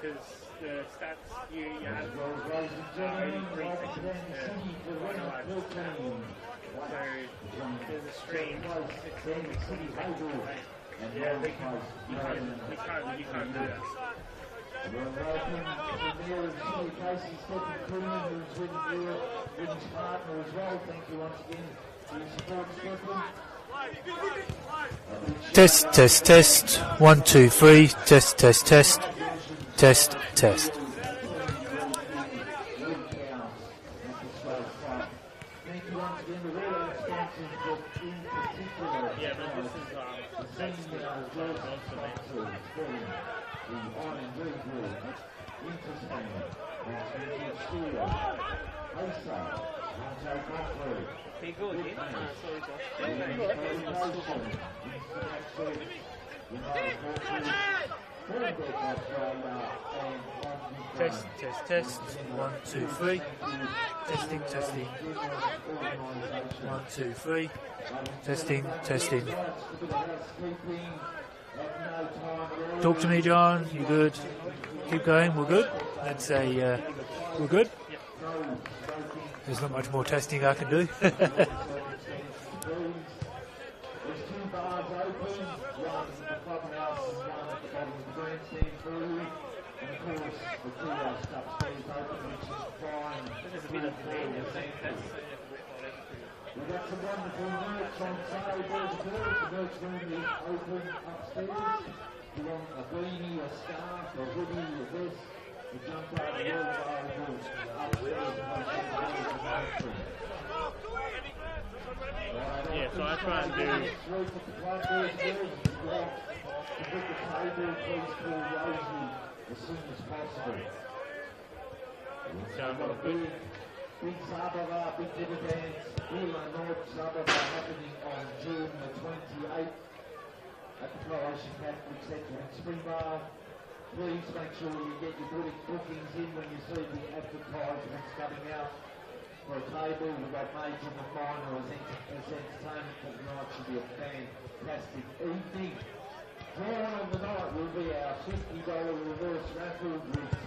because the stats you have are only 3 seconds to finalise the stat. So there's a stream, it's only 20 seconds to play. Yeah, you can't do that. Test, test, test. 1, 2, 3. Test, test, test. Test, test. Yeah, but this is He good, Test, test, test. 1, 2, 3. Testing, testing. 1, 2, 3. Testing, testing. Talk to me, John. You good? Keep going. We're good. Let's say we're good. There's not much more testing I can do. We've got some wonderful merch on sale. There's the merch room is open upstairs. If you want a beanie, a scarf, a hoodie, a vest, the jumper, the wheelbarrow, upstairs. Yeah, so I try and do. To book the table, please call Rosie as soon as possible. Big Sababa, big dividends, Wheeler North Sababa happening on June the 28th at the Croatian Catholic Centre in Springvale. Please make sure you get your bookings in when you see the advertisements coming out for a table. We've got major and minor as entertainment for the night. Should be a fantastic evening. Drawn of the night will be our $50 reverse raffle with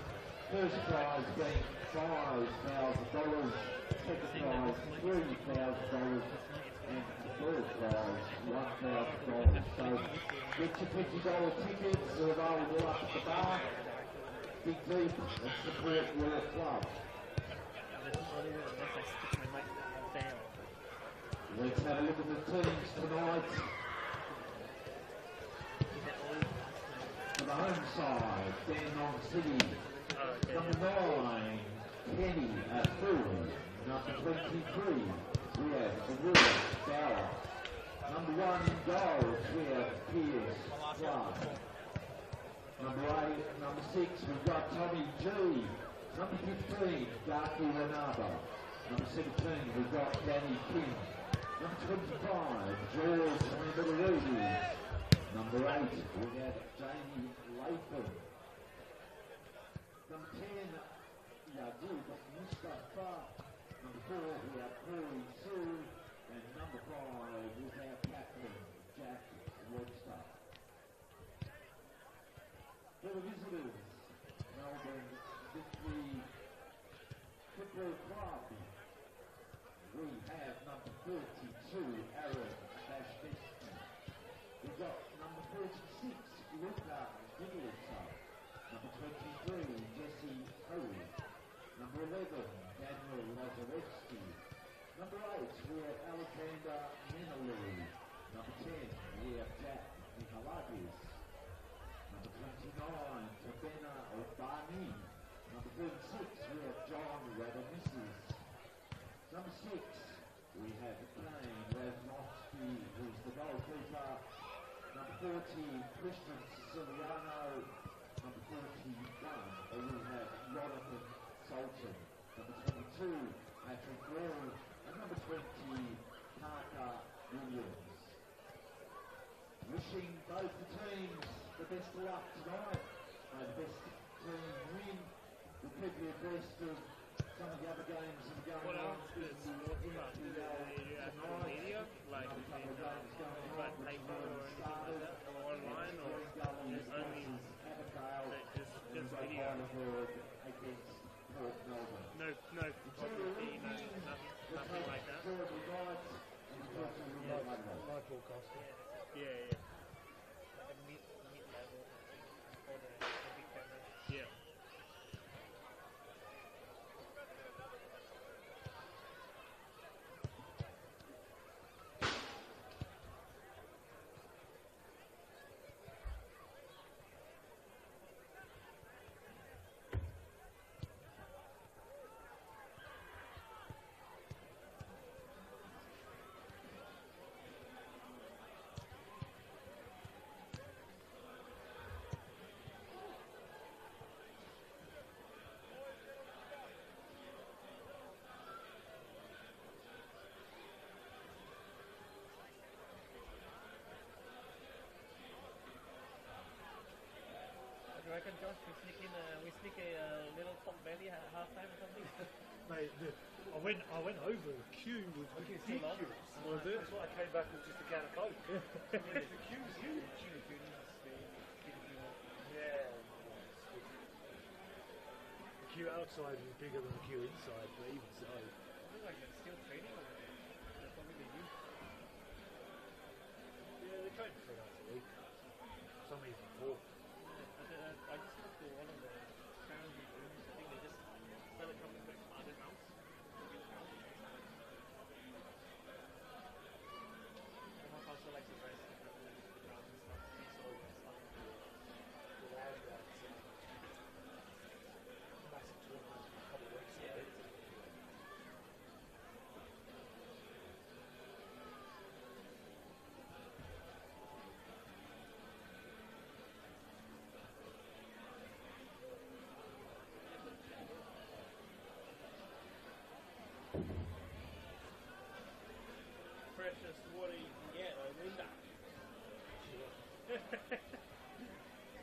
first prize being $5,000, second prize $3,000, and the third prize $1,000. So get your $50 tickets, they're available up at the bar. Dig deep and support your club. Let's have a look at the teams tonight. For the home side, Dandenong City. Number 9, Kenny Fury. Number 23, we have the Willis Bauer. Number 1 in goals, we have Pierce Clark. Number 6, we've got Tommy G. Number 15, Darky Renaba. Number 17, we've got Danny King. Number 25, George Rudy. Number 8, we have Jamie Latham. Number 10, Yadid Mustafa. Number 4, we have Corey Sue. And number 5, we have Captain Jack Webster. For the visitors, Melbourne Victory Football Club. We have number 32, Aaron Bashvesti. We've got number 36, Luca Gigliotta. Number 23, Jesse Hoey. Number 11, Daniel Lazarevsky. Number 8, we have Alexander Menalou. Number 10, we have Jack Nicolakis. Number 29, Tabena Obani. Number 36, we have John Radamissis. Number 6, we have Kane Raznovsky, who's the goalkeeper. Number 40, Christian Siciliano. Number 41, we have Jonathan Sultan. Number 22, Patrick Wall. And number 20, Parker Williams. Wishing both the teams the best of luck tonight. May the best team win. We'll keep you abreast of some of the other games that are going on in the NPL media, like paper or anything like that, or online, or just only just video. broadcasting. Yeah. Like a mid level for the big camera. Yeah. I reckon, Josh, we sneak a little top belly at halftime or something. Mate, I went over. The queue was ridiculous. Was it? That's why I came back with just a can of Coke. The queue was huge. Yeah. The queue outside was bigger than the queue inside, but even so. It looks like they're still training over there. That's probably the youth. Yeah, they train 3 nights a week. Some even 4. I just went to one of the family rooms. I think they just started coming back from other house. My mom also likes to dress around and stuff. So it's something to wear that Massive tournament a couple of weeks ago. freshest water you can get, a window.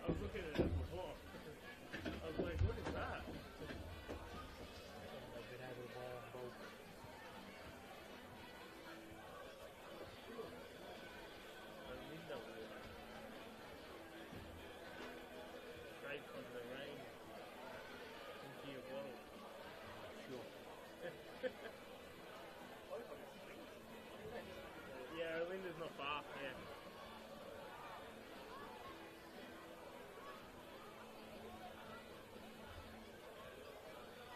I was looking at it before. I was like, what is that? Something they've been able to buy on bulk. A window water. Straight from the rain into your bottle. Sure. Yeah, the window's not far, yeah.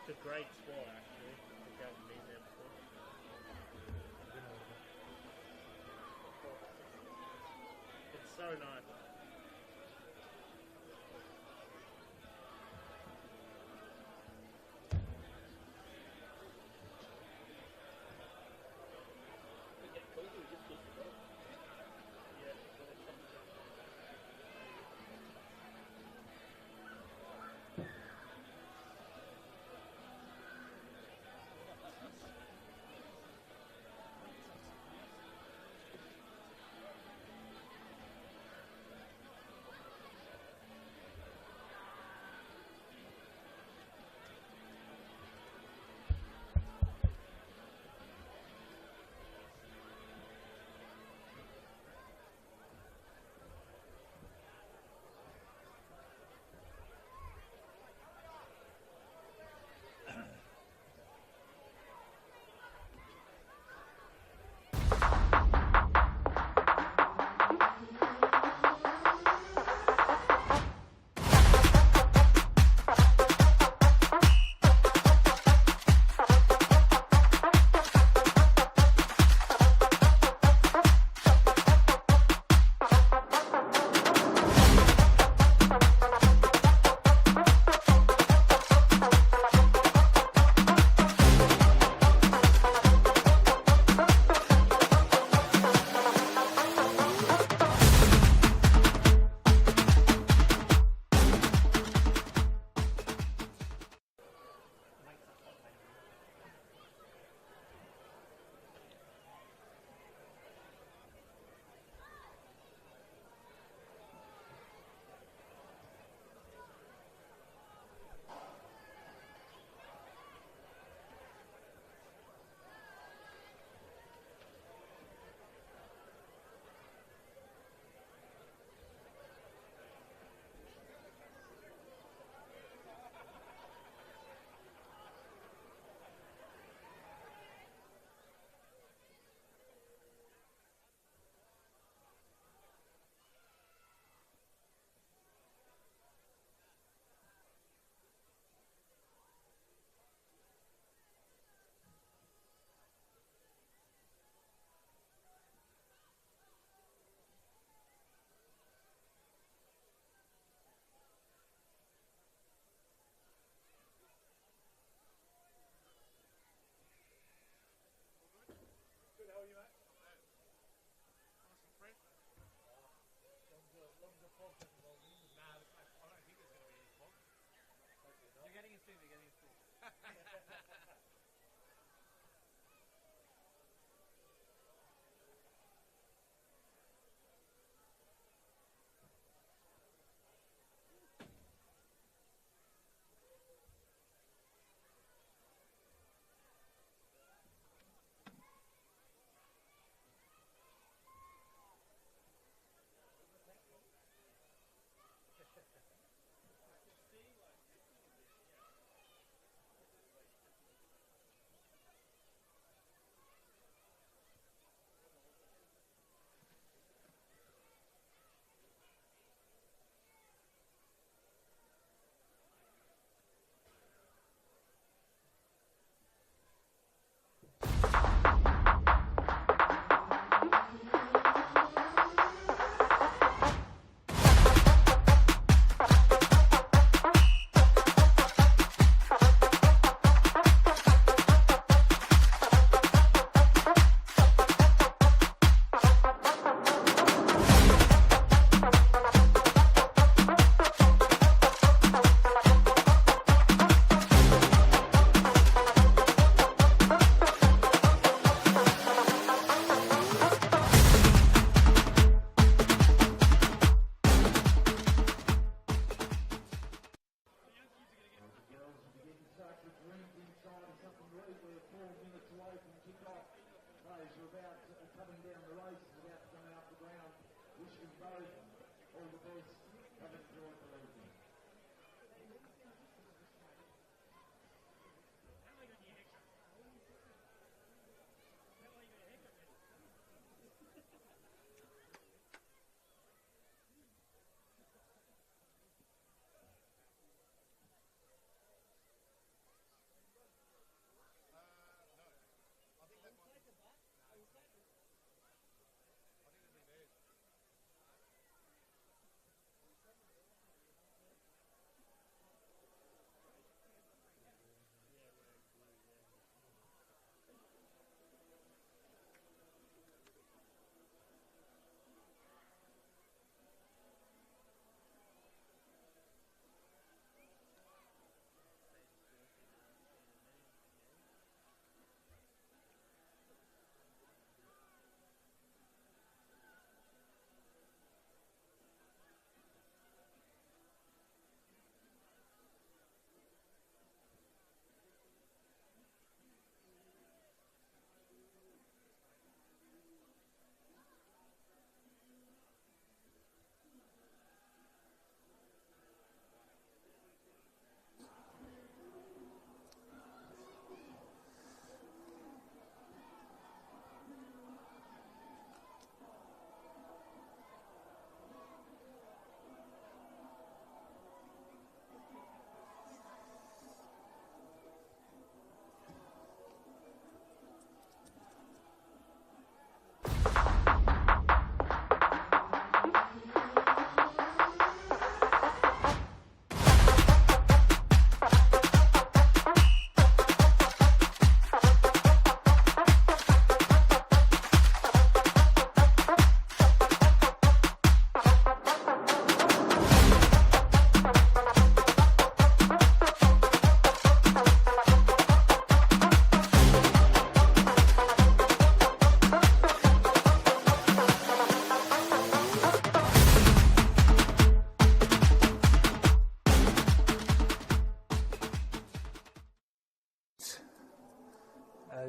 It's a great spot, actually. I think I haven't been there before. It's so nice.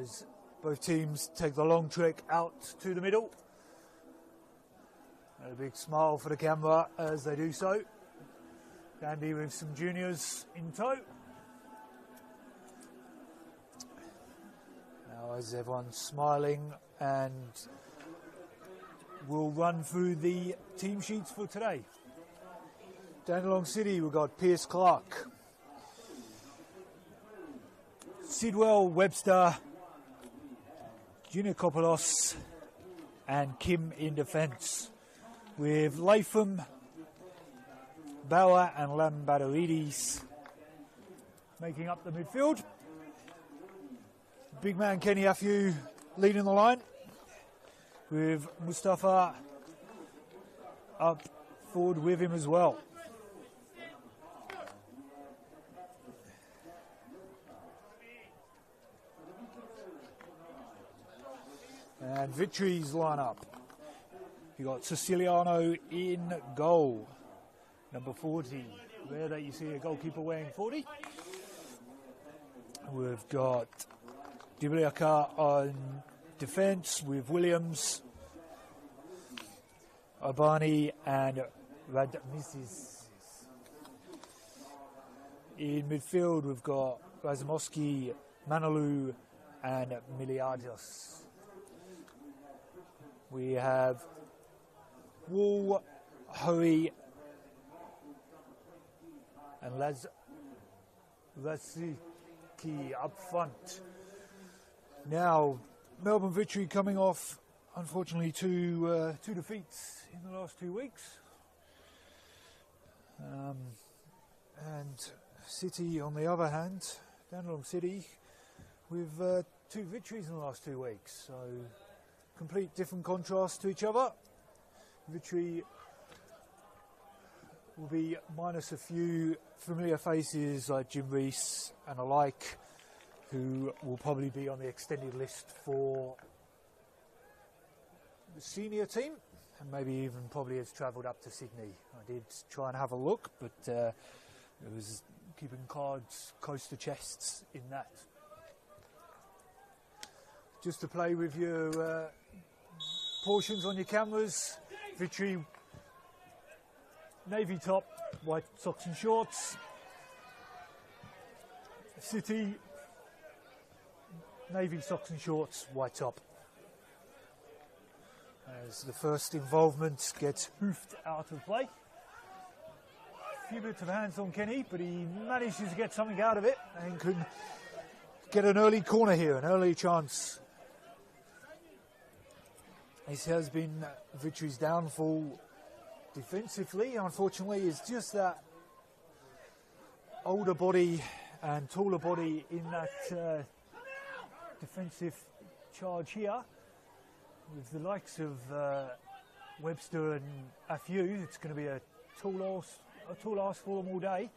as both teams take the long trek out to the middle. And a big smile for the camera as they do so. Dandy with some juniors in tow. Now as everyone's smiling, and we'll run through the team sheets for today. Dandenong City, we've got Pierce Clark, Sidwell, Webster, Giannakopoulos and Kim in defence, with Latham, Bauer and Lambadoidis making up the midfield. Big man Kenny Afew leading the line, with Mustafa up forward with him as well. And Victory's lineup. You got Siciliano in goal, number 40. Rare that you see a goalkeeper wearing 40. We've got Dibliaka on defence with Williams, Obani and Radmisis. In midfield we've got Razumovsky, Manolu and Miliardos. We have Wall, Hoey and Laziki up front. Now, Melbourne Victory coming off, unfortunately, two defeats in the last 2 weeks. And City, on the other hand, Dandenong City, with 2 victories in the last 2 weeks. So, complete different contrast to each other. Victory will be minus a few familiar faces like Jim Rees and alike, who will probably be on the extended list for the senior team, and maybe even probably has travelled up to Sydney. I did try and have a look, but it was keeping cards close to chests in that. Just to play with your portions on your cameras, Victory navy top, white socks and shorts. City navy socks and shorts, white top. As the first involvement gets hoofed out of play. A few bits of hands on Kenny, but he manages to get something out of it and can get an early corner here, an early chance. This has been Victory's downfall defensively, unfortunately, is just that older body and taller body in that defensive charge here. With the likes of Webster and Afiu, it's going to be a tall ass for them all day.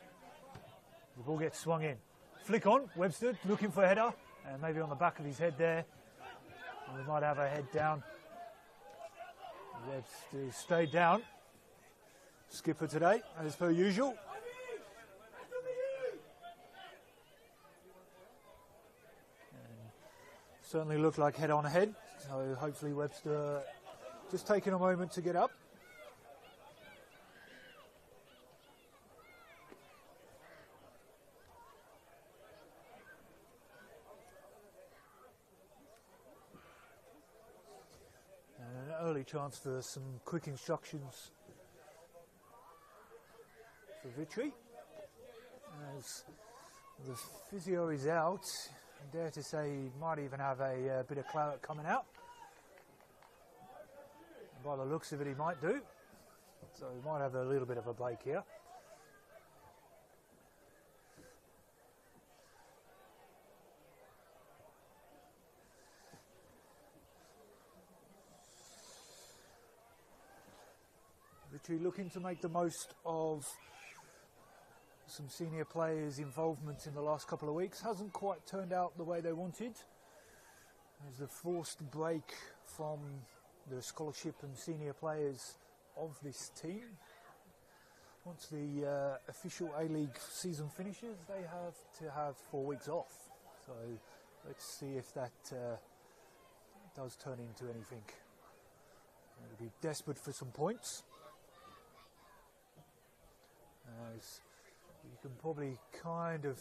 The ball gets swung in. Flick on, Webster looking for a header, and maybe on the back of his head there. We might have a head down. Webster stayed down. Skipper today, as per usual. And certainly looked like head on head. So hopefully Webster just taking a moment to get up. And an early chance for some quick instructions for Victory. As the physio is out, I dare to say he might even have a bit of claret coming out. By the looks of it, he might do. So he might have a little bit of a break here. Victory looking to make the most of some senior players' involvement in the last couple of weeks. Hasn't quite turned out the way they wanted. There's the forced break from the scholarship and senior players of this team. Once the official A-League season finishes, they have to have 4 weeks off. So let's see if that does turn into anything. They'll be desperate for some points. As you can probably kind of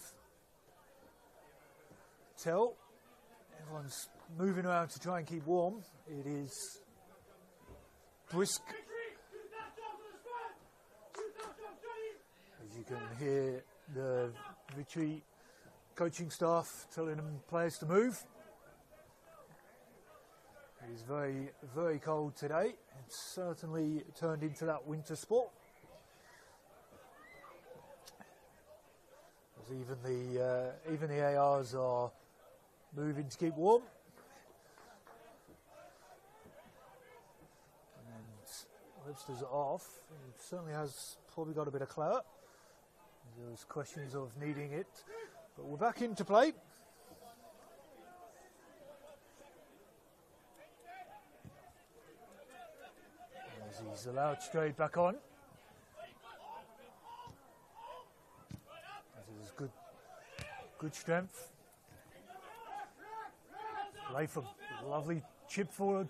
tell, everyone's moving around to try and keep warm. It is brisk. As you can hear the Victory coaching staff telling them players to move. It is very, very cold today. It's certainly turned into that winter sport. As even the ARs are moving to keep warm. And Webster's off. He certainly has probably got a bit of claret. There's questions of needing it. But we're back into play. As he's allowed straight back on. This is good strength. Latham, lovely chip forward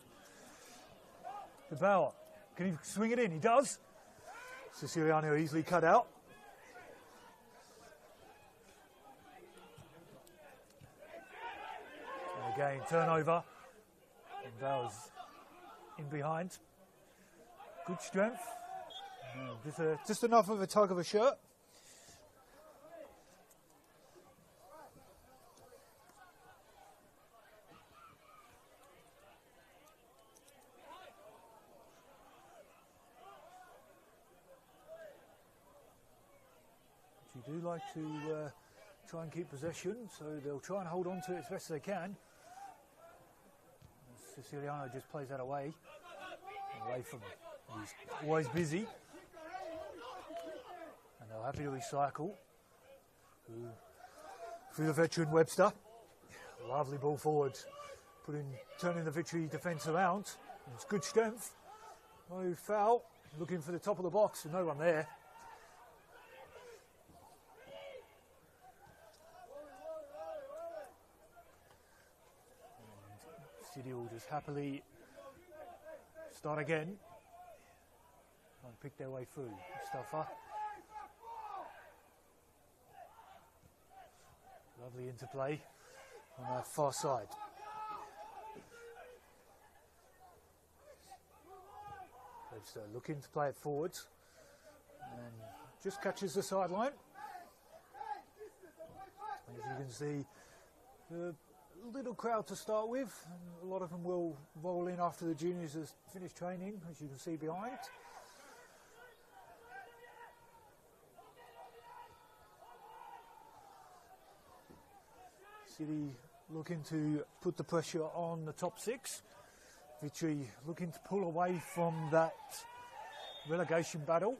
to Bauer. Can he swing it in? He does. Siciliano easily cut out. And again, turnover. And Bauer's in behind. Good strength. Just enough of a tug of a shirt. You do like to try and keep possession, so they'll try and hold on to it as best as they can. Siciliano just plays that away from him. He's always busy, and they're happy to recycle through the veteran Webster. Lovely ball forward, turning the Victory defence around. It's good strength. No foul. Looking for the top of the box, no one there. City will just happily start again and pick their way through. Mustafa. Lovely interplay on that far side. Webster looking to play it forwards and just catches the sideline. As you can see, the little crowd to start with, and a lot of them will roll in after the juniors have finished training, as you can see behind. City looking to put the pressure on the top six. Victory looking to pull away from that relegation battle.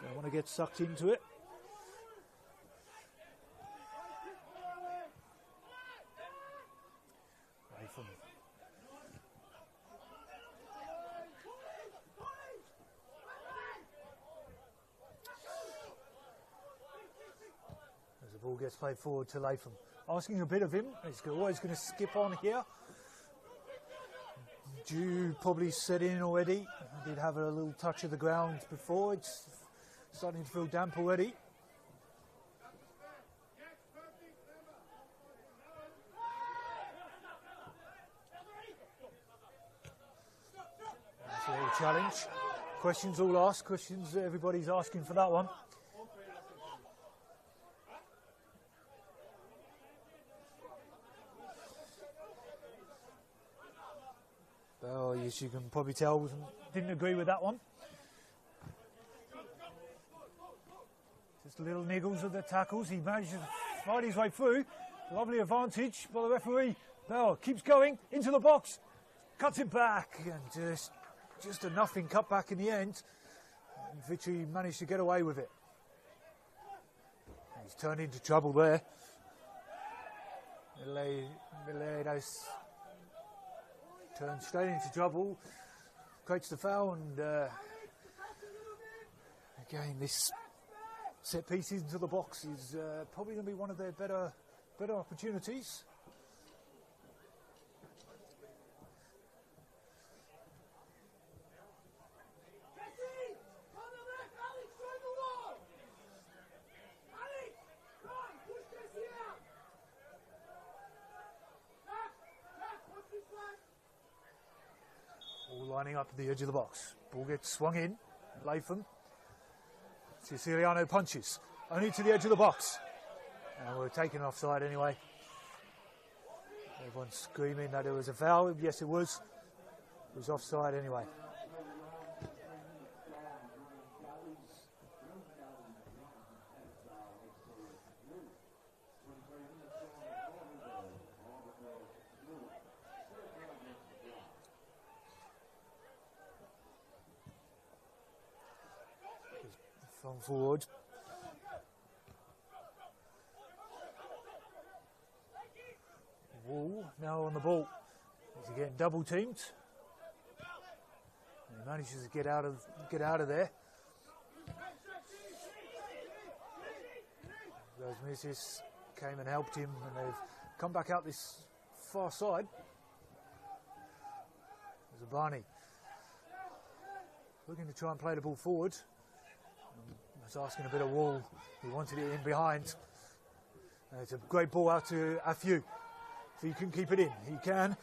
Don't want to get sucked into it. As the ball gets played forward to Latham. Asking a bit of him. He's always going to skip on here. Dew probably set in already. I did have a little touch of the ground before. It's starting to feel damp already. That's a little challenge. Questions all asked. Questions everybody's asking for that one. Oh, yes, you can probably tell, didn't agree with that one. Just little niggles of the tackles. He managed to fight his way through. Lovely advantage by the referee. Bell keeps going into the box, cuts it back, and just a nothing cut back in the end. And Victory managed to get away with it. He's turned into trouble there. Miledos turns straight into trouble, creates the foul, and again this set piece into the box is probably going to be one of their better opportunities. Lining up at the edge of the box. Ball gets swung in. Latham. Siciliano punches. Only to the edge of the box. And we're taken offside anyway. Everyone's screaming that it was a foul. Yes, it was. It was offside anyway. From forward. Wall now on the ball. He's getting double teamed. He manages to get out of there. Rosmisis came and helped him, and they've come back out this far side. There's Barney looking to try and play the ball forward. Was asking a bit of wall. He wanted it in behind. It's a great ball out to Afiu. If he can keep it in, he can.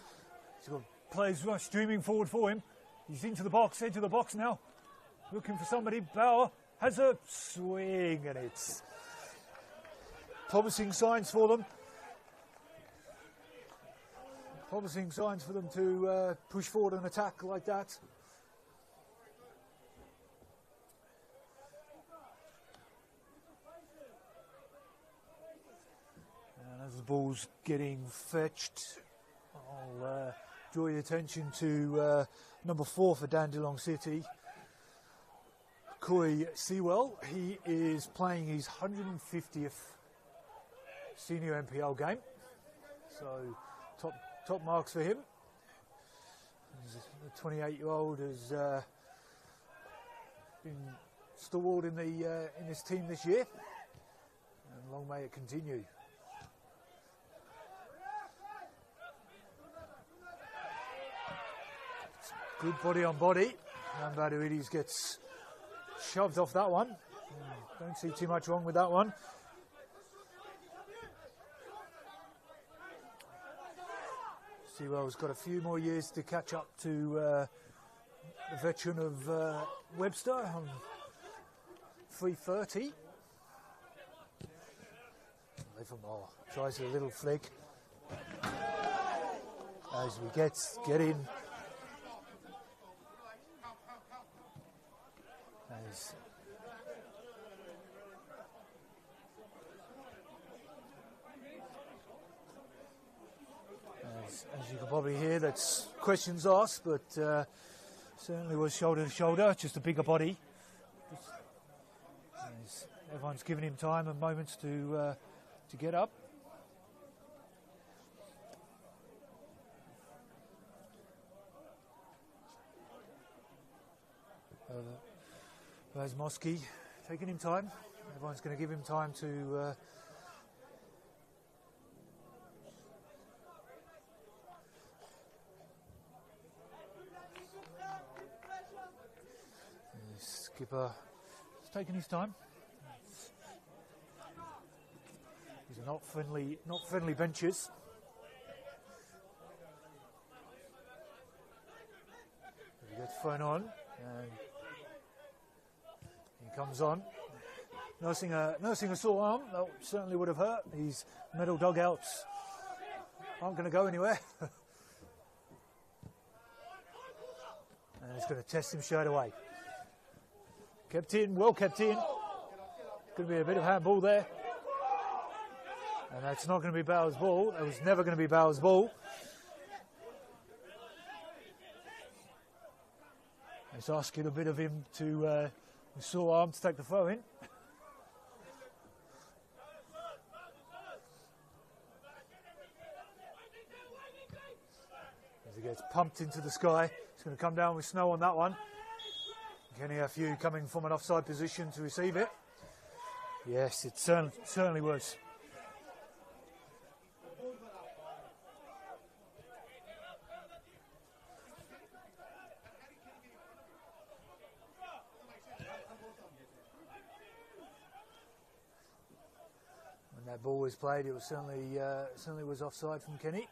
He's got players streaming forward for him. He's into the box, into the box now. Looking for somebody. Bauer has a swing, and it's promising signs for them. Promising signs for them to push forward and attack like that. And as the ball's getting fetched, I'll draw your attention to number 4 for Dandenong City, Koi Sewell. He is playing his 150th senior NPL game, so top marks for him. The 28-year-old has been stalwart in this team this year, and long may it continue. Good body on body. Baduidis gets shoved off that one. Don't see too much wrong with that one. Sewell's got a few more years to catch up to the veteran of Webster on 3:30. Livermore tries a little flick as we get in. As you can probably hear, that's questions asked, but certainly was shoulder to shoulder, just a bigger body. Everyone's giving him time and moments to get up. There's Mosky taking him time. Everyone's going to give him time to skipper is taking his time. These are not friendly benches. He gets thrown on, and he comes on. Nursing a sore arm, that certainly would have hurt. These metal dugouts aren't going to go anywhere. And it's going to test him straight away. Kept in, well kept in. Going to be a bit of handball there. And that's not going to be Bauer's ball. It was never going to be Bauer's ball. It's asking a bit of him to sore arm to take the throw in. As he gets pumped into the sky, it's going to come down with snow on that one. Kenny Afiu coming from an offside position to receive it. Yes, it certainly was. When that ball was played, it was certainly was offside from Kenny.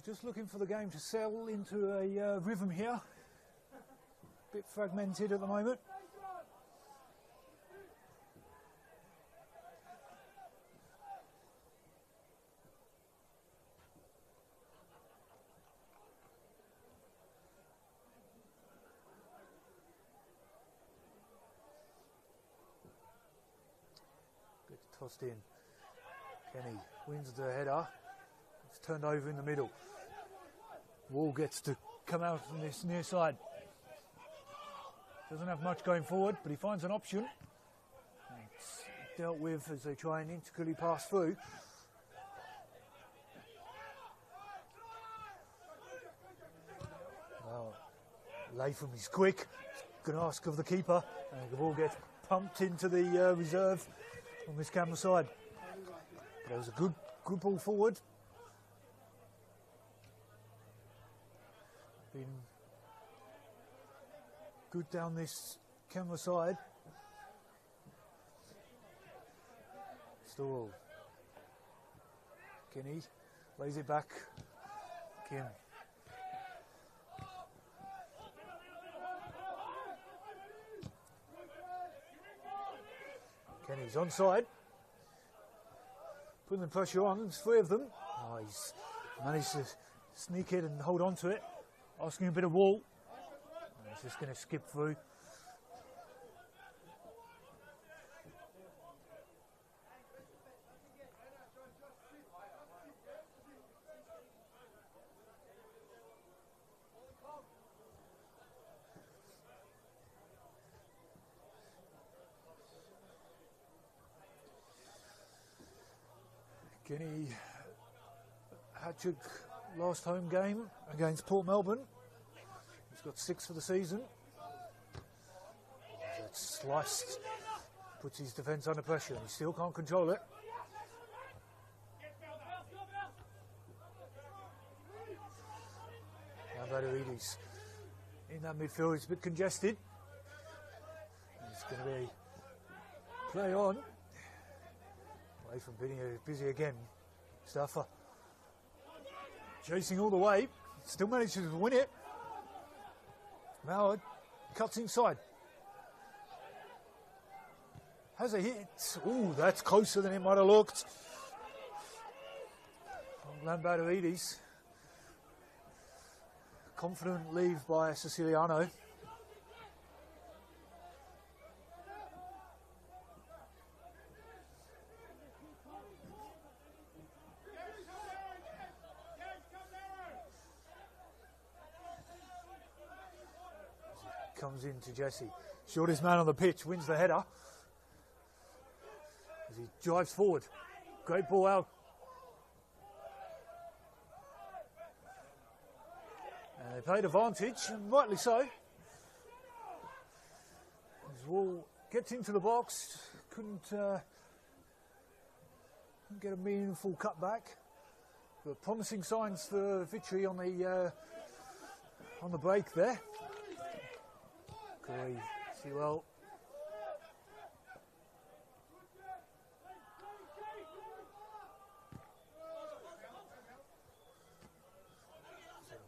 Just looking for the game to settle into a rhythm here. A bit fragmented at the moment. Gets tossed in. Kenny wins the header. It's turned over in the middle. Wall gets to come out from this near side. Doesn't have much going forward, but he finds an option. It's dealt with as they try and intricately pass through. Well, Latham is quick. Going to ask of the keeper, and the ball gets pumped into the reserve on this camera side. But it was a good ball forward. Been good down this camera side. Still Kenny lays it back. Kim. Kenny's onside. Putting the pressure on. There's three of them. Oh, he's managed to sneak it and hold on to it. Asking a bit of wall. He's just going to skip through. Kenny hat-trick last home game against Port Melbourne. He's got 6 for the season. That's sliced, puts his defence under pressure, and he still can't control it. Now Badouides in that midfield, it's a bit congested. It's going to be play on. Away from being busy again. Staffer chasing all the way, still manages to win it. Mallard cuts inside. Has a hit. Ooh, that's closer than it might have looked. Badouides. Confident leave by Siciliano. Comes into Jesse. Shortest man on the pitch wins the header. As he drives forward. Great ball out. And they played advantage, and rightly so. As Wall gets into the box, couldn't get a meaningful cutback. But promising signs for victory on the break there. Corey, see well.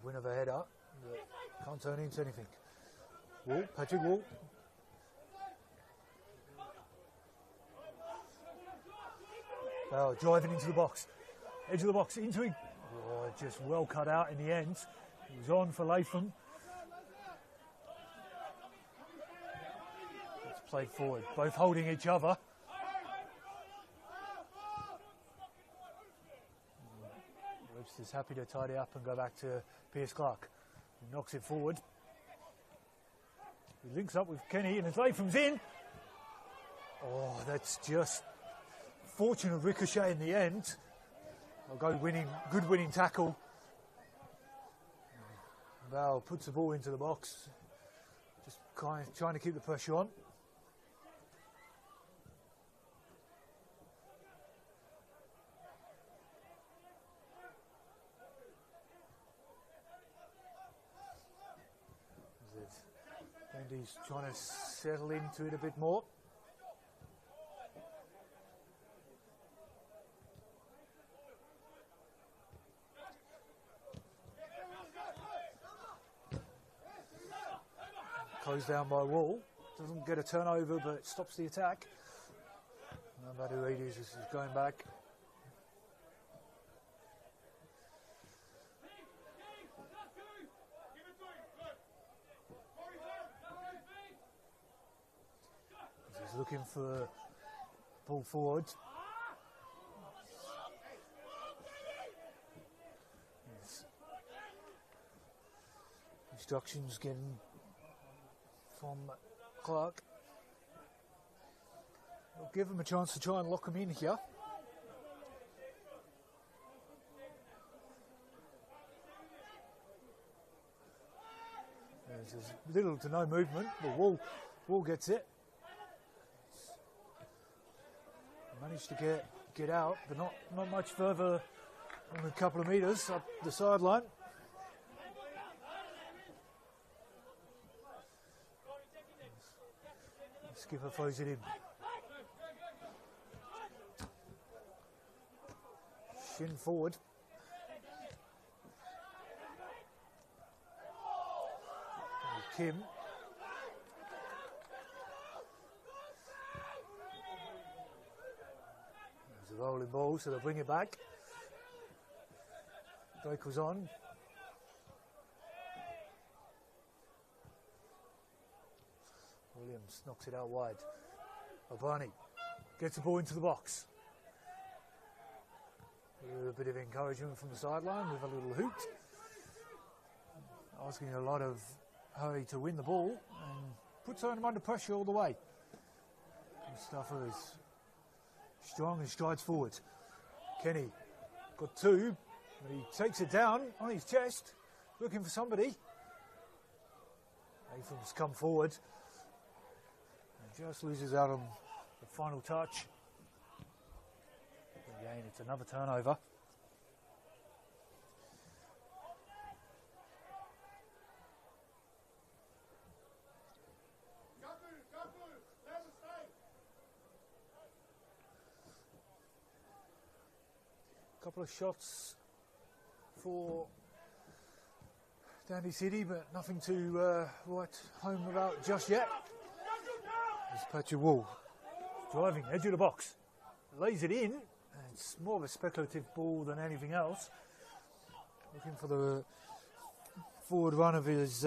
Win of a header, but can't turn into anything. Wall, Patrick Wall. Oh, driving into the box. Edge of the box, into it. Oh, just well cut out in the end. He was on for Latham. Played forward, both holding each other. Webster's happy to tidy up and go back to Pierce Clark. He knocks it forward. He links up with Kenny and his Latham's in. Oh, that's just fortunate ricochet in the end. I'll go good winning tackle. Val puts the ball into the box. Just kind of trying to keep the pressure on. And he's trying to settle into it a bit more. Closed down by Wall. Doesn't get a turnover, but stops the attack. Badouides is going back. He's looking for ball forward. Instructions getting from Clark. give them a chance to try and lock them in here. There's little to no movement. The Wall gets it. Managed to get out, but not much further than a couple of metres up the sideline. Skipper throws it in. Shin forward. Kim. There's a rolling ball, so they'll bring it back. Drake was on. Williams knocks it out wide. Obani gets the ball into the box. A bit of encouragement from the sideline with a little hoot. Asking a lot of hurry to win the ball and puts them under pressure all the way. Mustafa is strong and strides forward. Kenny got two, but he takes it down on his chest, looking for somebody. Nathan's come forward and just loses out on the final touch. Again, it's another turnover. Couple of shots for Dandenong City, but nothing to write home about just yet. There's Patrick Wall driving edge of the box, lays it in. It's more of a speculative ball than anything else. Looking for the forward run of his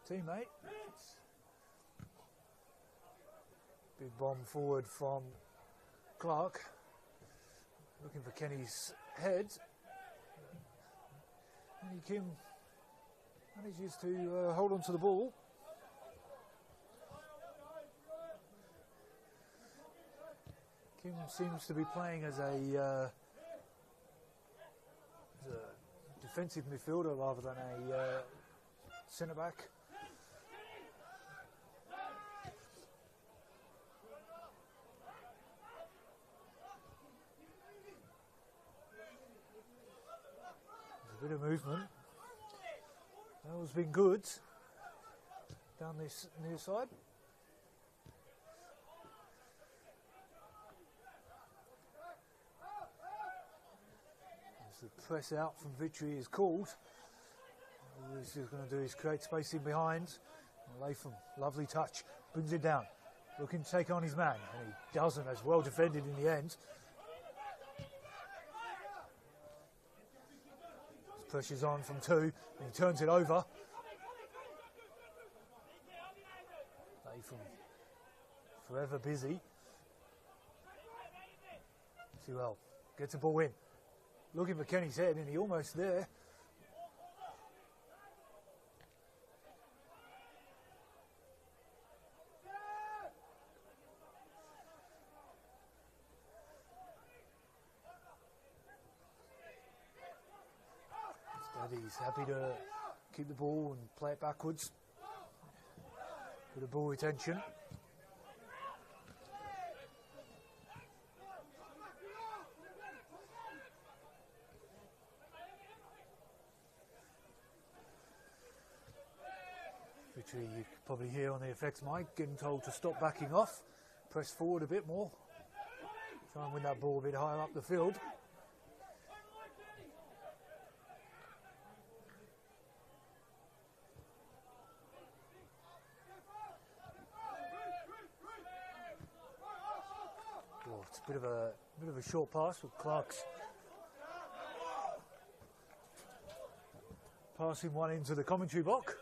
teammate. Big bomb forward from Clark. Looking for Kenny's head. And Kim manages to hold on to the ball. Kim seems to be playing as a defensive midfielder rather than a centre back. There's a bit of movement. That has been good down this near side. The press out from Victory is called. All he's just going to do is create space in behind. And Latham, lovely touch, brings it down. Looking to take on his man, and he doesn't, as well defended in the end. His pressure's on from two, and he turns it over. Latham, forever busy. Sewell gets the ball in. Looking for Kenny's head, and he almost there. He's happy to keep the ball and play it backwards. Bit of ball retention. Victory, you could probably hear on the effects mic, getting told to stop backing off, press forward a bit more, try and win that ball a bit higher up the field. Oh, it's a bit of a short pass with Clark's passing one into the commentary box.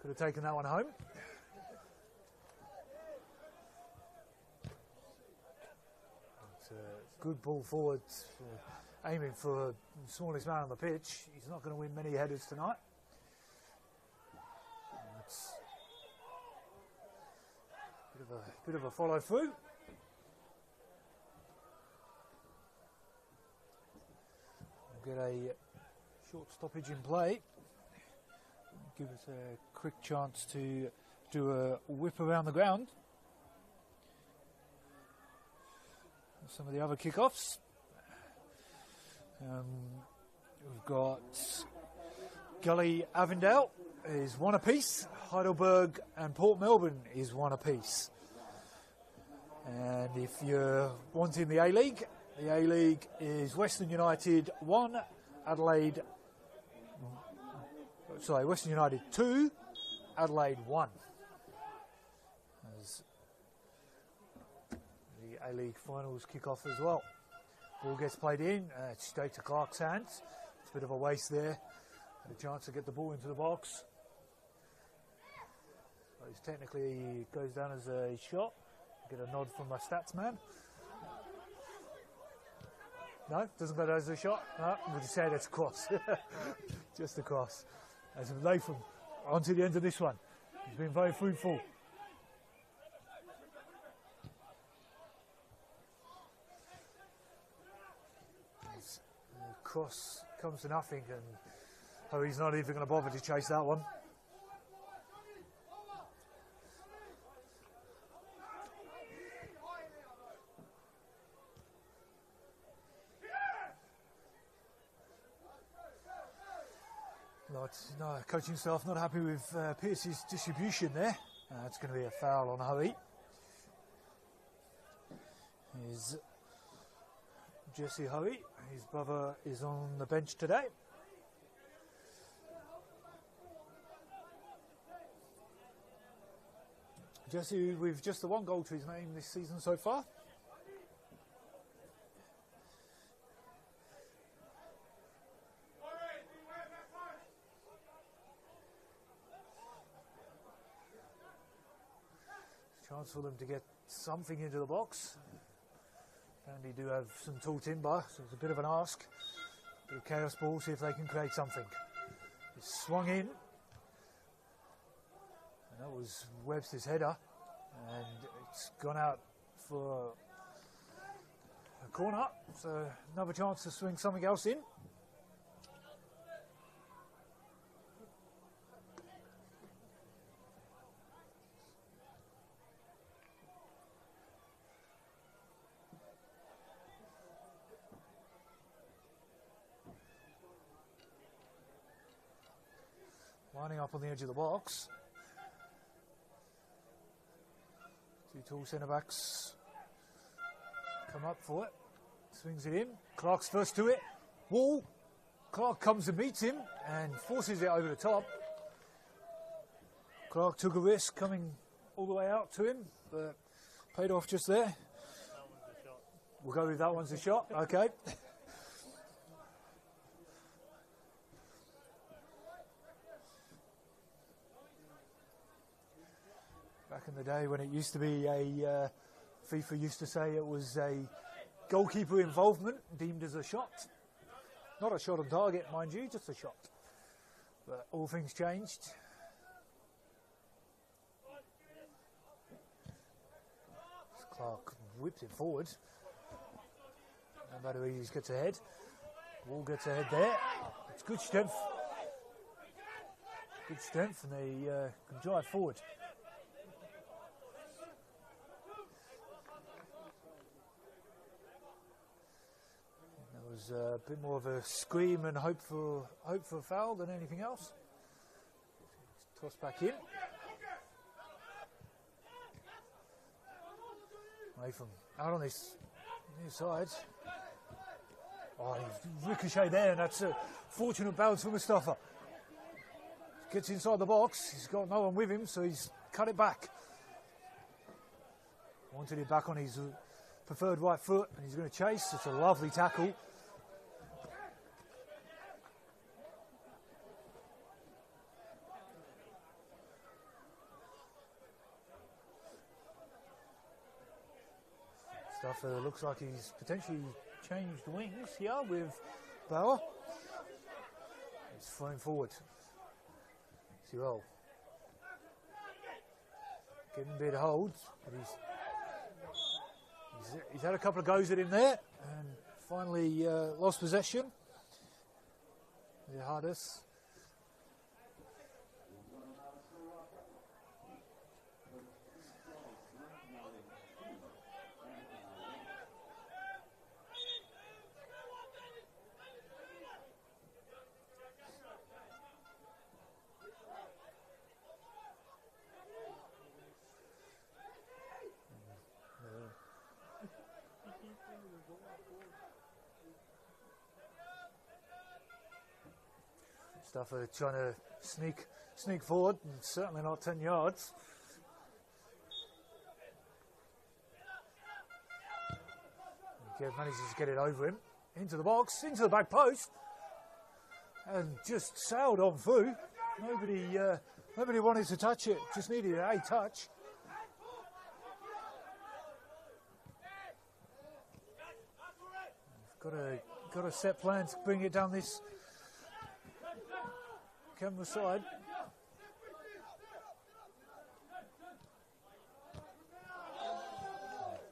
Could have taken that one home. It's a good ball forward, aiming for the smallest man on the pitch. He's not going to win many headers tonight. It's Bit of a follow through. We'll get a short stoppage in play. Give us a quick chance to do a whip around the ground. Some of the other kickoffs. We've got Gully Avondale is one apiece. Heidelberg and Port Melbourne is one apiece. And if you're wanting the A-League is Western United 1, Western United 2, Adelaide 1. As the A-League finals kick off as well. Ball gets played in, it's straight to Clark's hands. It's a bit of a waste there. A chance to get the ball into the box. So he's technically goes down as a shot. Get a nod from my stats man. No, doesn't go down as a shot. No, we'll just say that's a cross. Just a cross. As Latham on to the end of this one. He's been very fruitful. The cross comes to nothing, and he's not even going to bother to chase that one. No, coaching staff not happy with Pearce's distribution there. It's going to be a foul on Hoey. Here's Jesse Hoey. His brother is on the bench today. Jesse with just the one goal to his name this season so far. Chance for them to get something into the box. Apparently do have some tall timber, so it's a bit of an ask. Bit of chaos ball, see if they can create something. It's swung in. And that was Webster's header. And it's gone out for a corner. So another chance to swing something else in. Lining up on the edge of the box. Two tall centre backs come up for it. Swings it in. Clark's first to it. Wall. Clark comes and meets him and forces it over the top. Clark took a risk coming all the way out to him, but paid off just there. That one's a shot. We'll go with that one's a shot. Okay. Back in the day when it used to be FIFA used to say it was a goalkeeper involvement deemed as a shot. Not a shot on target, mind you, just a shot. But all things changed. Clark whips it forward. No matter who he gets ahead. Wall gets ahead there. It's good strength. Good strength, and they can drive forward. Was a bit more of a scream and hope for a foul than anything else. Tossed back in. Latham out on his near side. Oh, he's ricochet there, and that's a fortunate bounce for Mustafa. Gets inside the box. He's got no one with him, so he's cut it back. Wanted it back on his preferred right foot, and he's going to chase. It's a lovely tackle. Looks like he's potentially changed wings here with Bauer. He's thrown forward. Sirel getting a bit of hold, but he's had a couple of goes at him there, and finally lost possession. The hardest. Stuffer trying to sneak forward, and certainly not 10 yards. Kev manages to get it over him, into the box, into the back post, and just sailed on through. Nobody wanted to touch it, just needed a touch. Got a set plan to bring it down this camera side.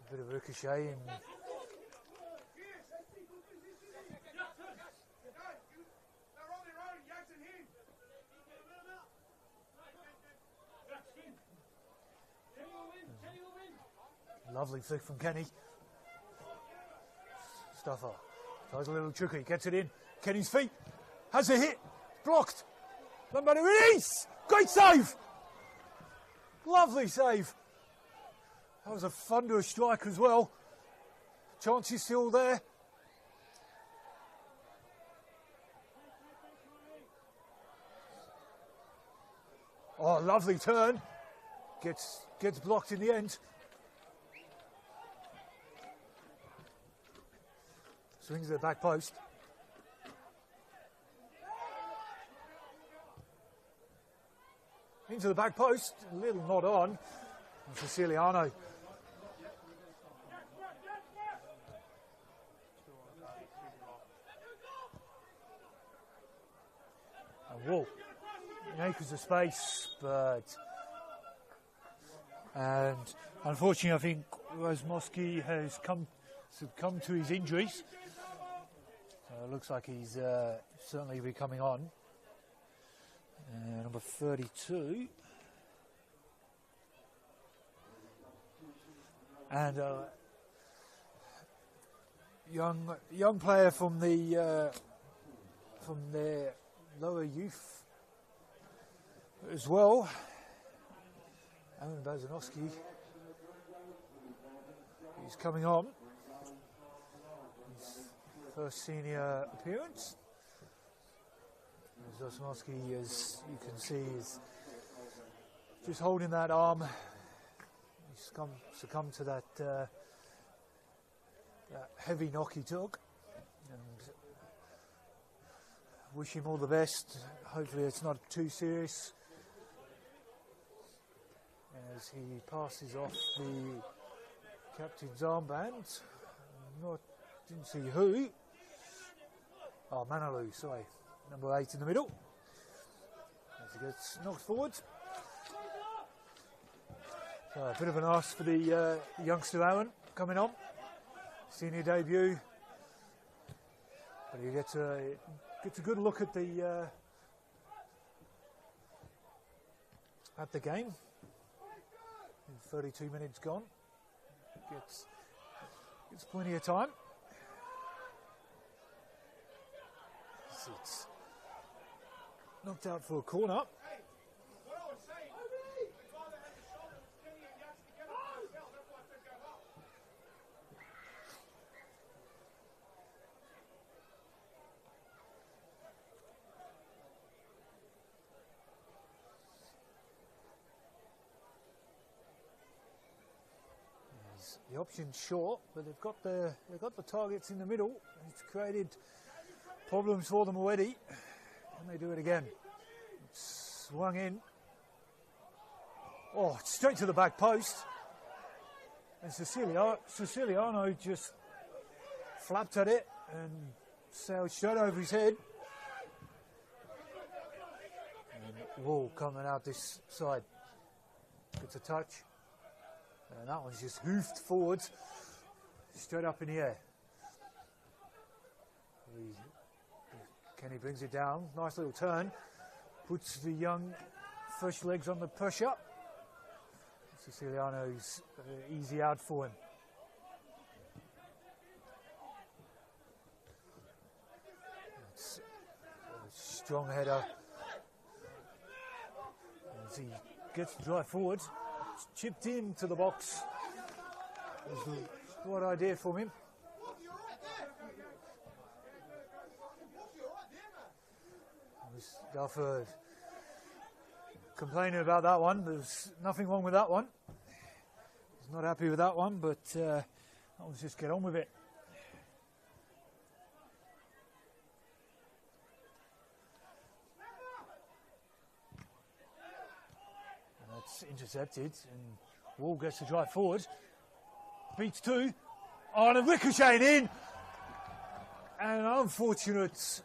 A bit of ricochet and lovely flick from Kenny. Stuffer tries a little tricky, gets it in. Kenny's feet, has a hit, blocked. Somebody release! Great save! Lovely save. That was a thunderous strike as well. Chance is still there. Oh, lovely turn. Gets blocked in the end. Swings to the back post. Into the back post, a little nod on for Siciliano. And Wool, acres of space, and unfortunately I think Rosmowski has succumbed to his injuries. So it looks like he's certainly be coming on. Number 32. And young player from their lower youth as well. Aaron Bazanowski. He's coming on. His first senior appearance. Zosmowski, as you can see, is just holding that arm. He's succumbed to that heavy knock he took. And wish him all the best. Hopefully it's not too serious. As he passes off the captain's armband. Didn't see who. Oh, Manalu, sorry. Number 8 in the middle. As he gets knocked forward. So a bit of an ask for the youngster Aaron coming on. Senior debut. But he gets a good look at the game. 32 minutes gone. Gets plenty of time. It's knocked out for a corner. The option's short, but they've got the targets in the middle. It's created problems for them already, and they do it again. It's swung in. Oh, straight to the back post. And Siciliano just flapped at it and sailed straight over his head. And Wool coming out this side. Gets a touch. And that one's just hoofed forward, straight up in the air. Kenny brings it down, nice little turn, puts the young fresh legs on the pressure. Siciliano's easy out for him. It's a strong header. As he gets to drive forward, it's chipped into the box. It was the right idea from him. Stafford complaining about that one. There's nothing wrong with that one. He's not happy with that one, but let's just get on with it. And that's intercepted, and Wall gets to drive forward. Beats two. Oh, and a ricochet in. And unfortunate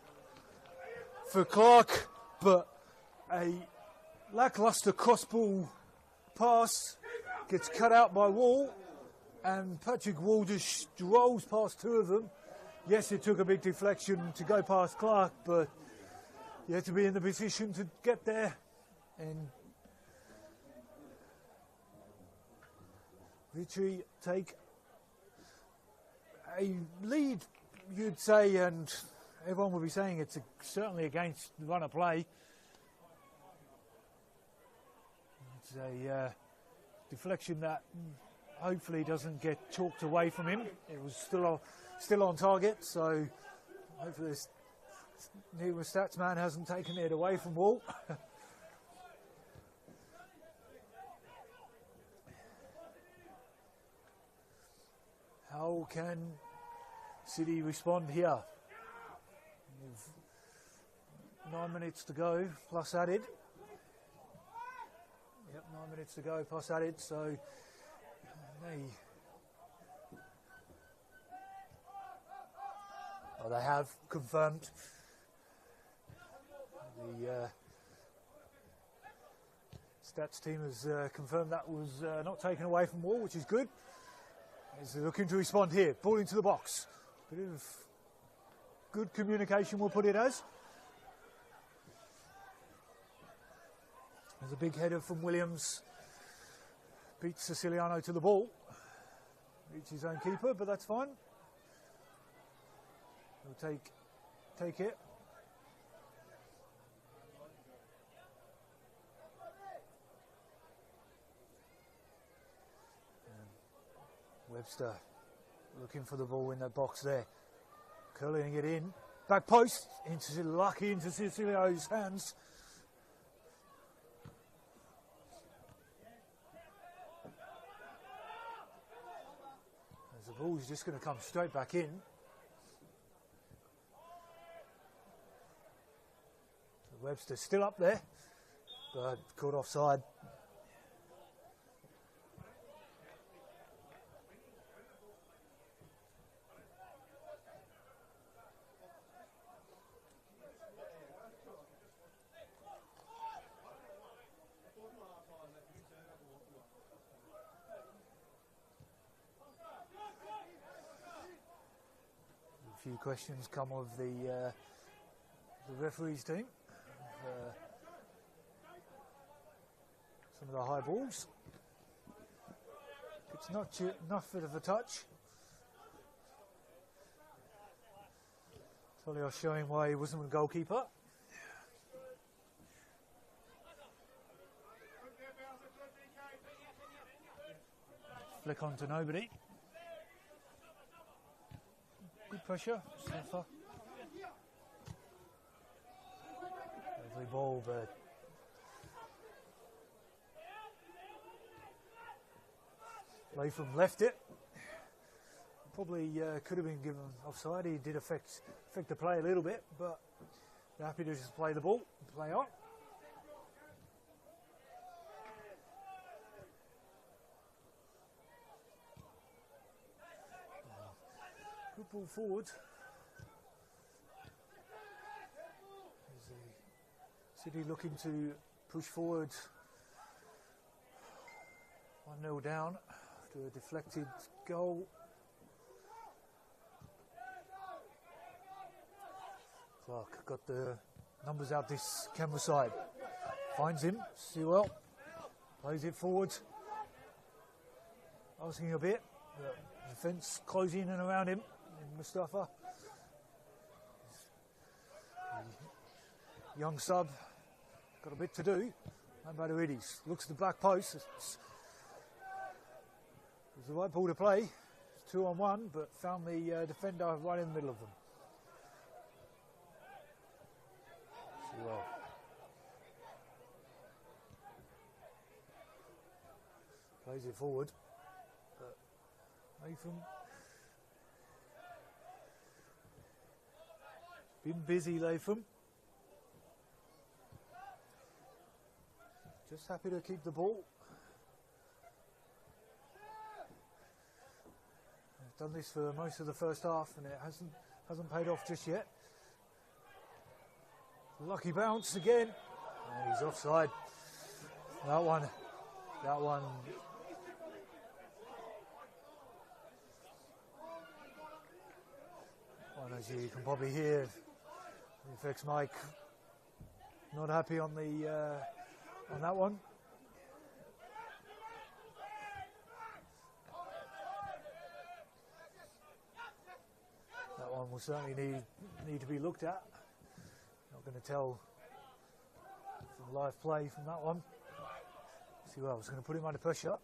for Clark, but a lackluster cross-ball pass gets cut out by Wall, and Patrick Wall just rolls past two of them. Yes, it took a big deflection to go past Clark, but you had to be in the position to get there. And Victory take a lead, you'd say, and everyone will be saying it's certainly against the run of play. It's a deflection that hopefully doesn't get chalked away from him. It was still on target, so hopefully this new stats man hasn't taken it away from Wall. How can City respond here? With 9 minutes to go, plus added. Yep, 9 minutes to go, plus added, so they have confirmed. The stats team has confirmed that was not taken away from Wall, which is good. As they're looking to respond here, ball into the box. Bit of good communication, we'll put it as. There's a big header from Williams. Beats Siciliano to the ball. Beats his own keeper, but that's fine. He'll take it. Webster looking for the ball in that box there. Curling it in. Back post. Lucky into Sicilio's hands. As the ball's just going to come straight back in. So Webster's still up there, but caught offside. A few questions come of the referees team. Some of the high balls. It's not enough bit of a touch. Solio showing why he wasn't a goalkeeper. Flick on to nobody. Good pressure so far. Lovely ball, but Latham left it. Probably could have been given offside. He did affect the play a little bit, but they're happy to just play the ball, play on. Good ball forward. City looking to push forward. 1-0 down. after a deflected goal. Clark got the numbers out this camera side. Finds him, Sewell. Plays it forward. Asking a bit. The defence closing in and around him. Mustafa. Young sub. Got a bit to do. Mbadouidis looks at the back post. It's the right ball to play. It's 2-on-1, but found the defender right in the middle of them. Well. Plays it forward, but Latham been busy. Latham just happy to keep the ball. They've done this for most of the first half, and it hasn't paid off just yet. Lucky bounce again. And he's offside. That one. As you can probably hear, the FX Mike not happy on the on that one. That one will certainly need to be looked at. Not going to tell from live play from that one. See what else, going to put him under pressure.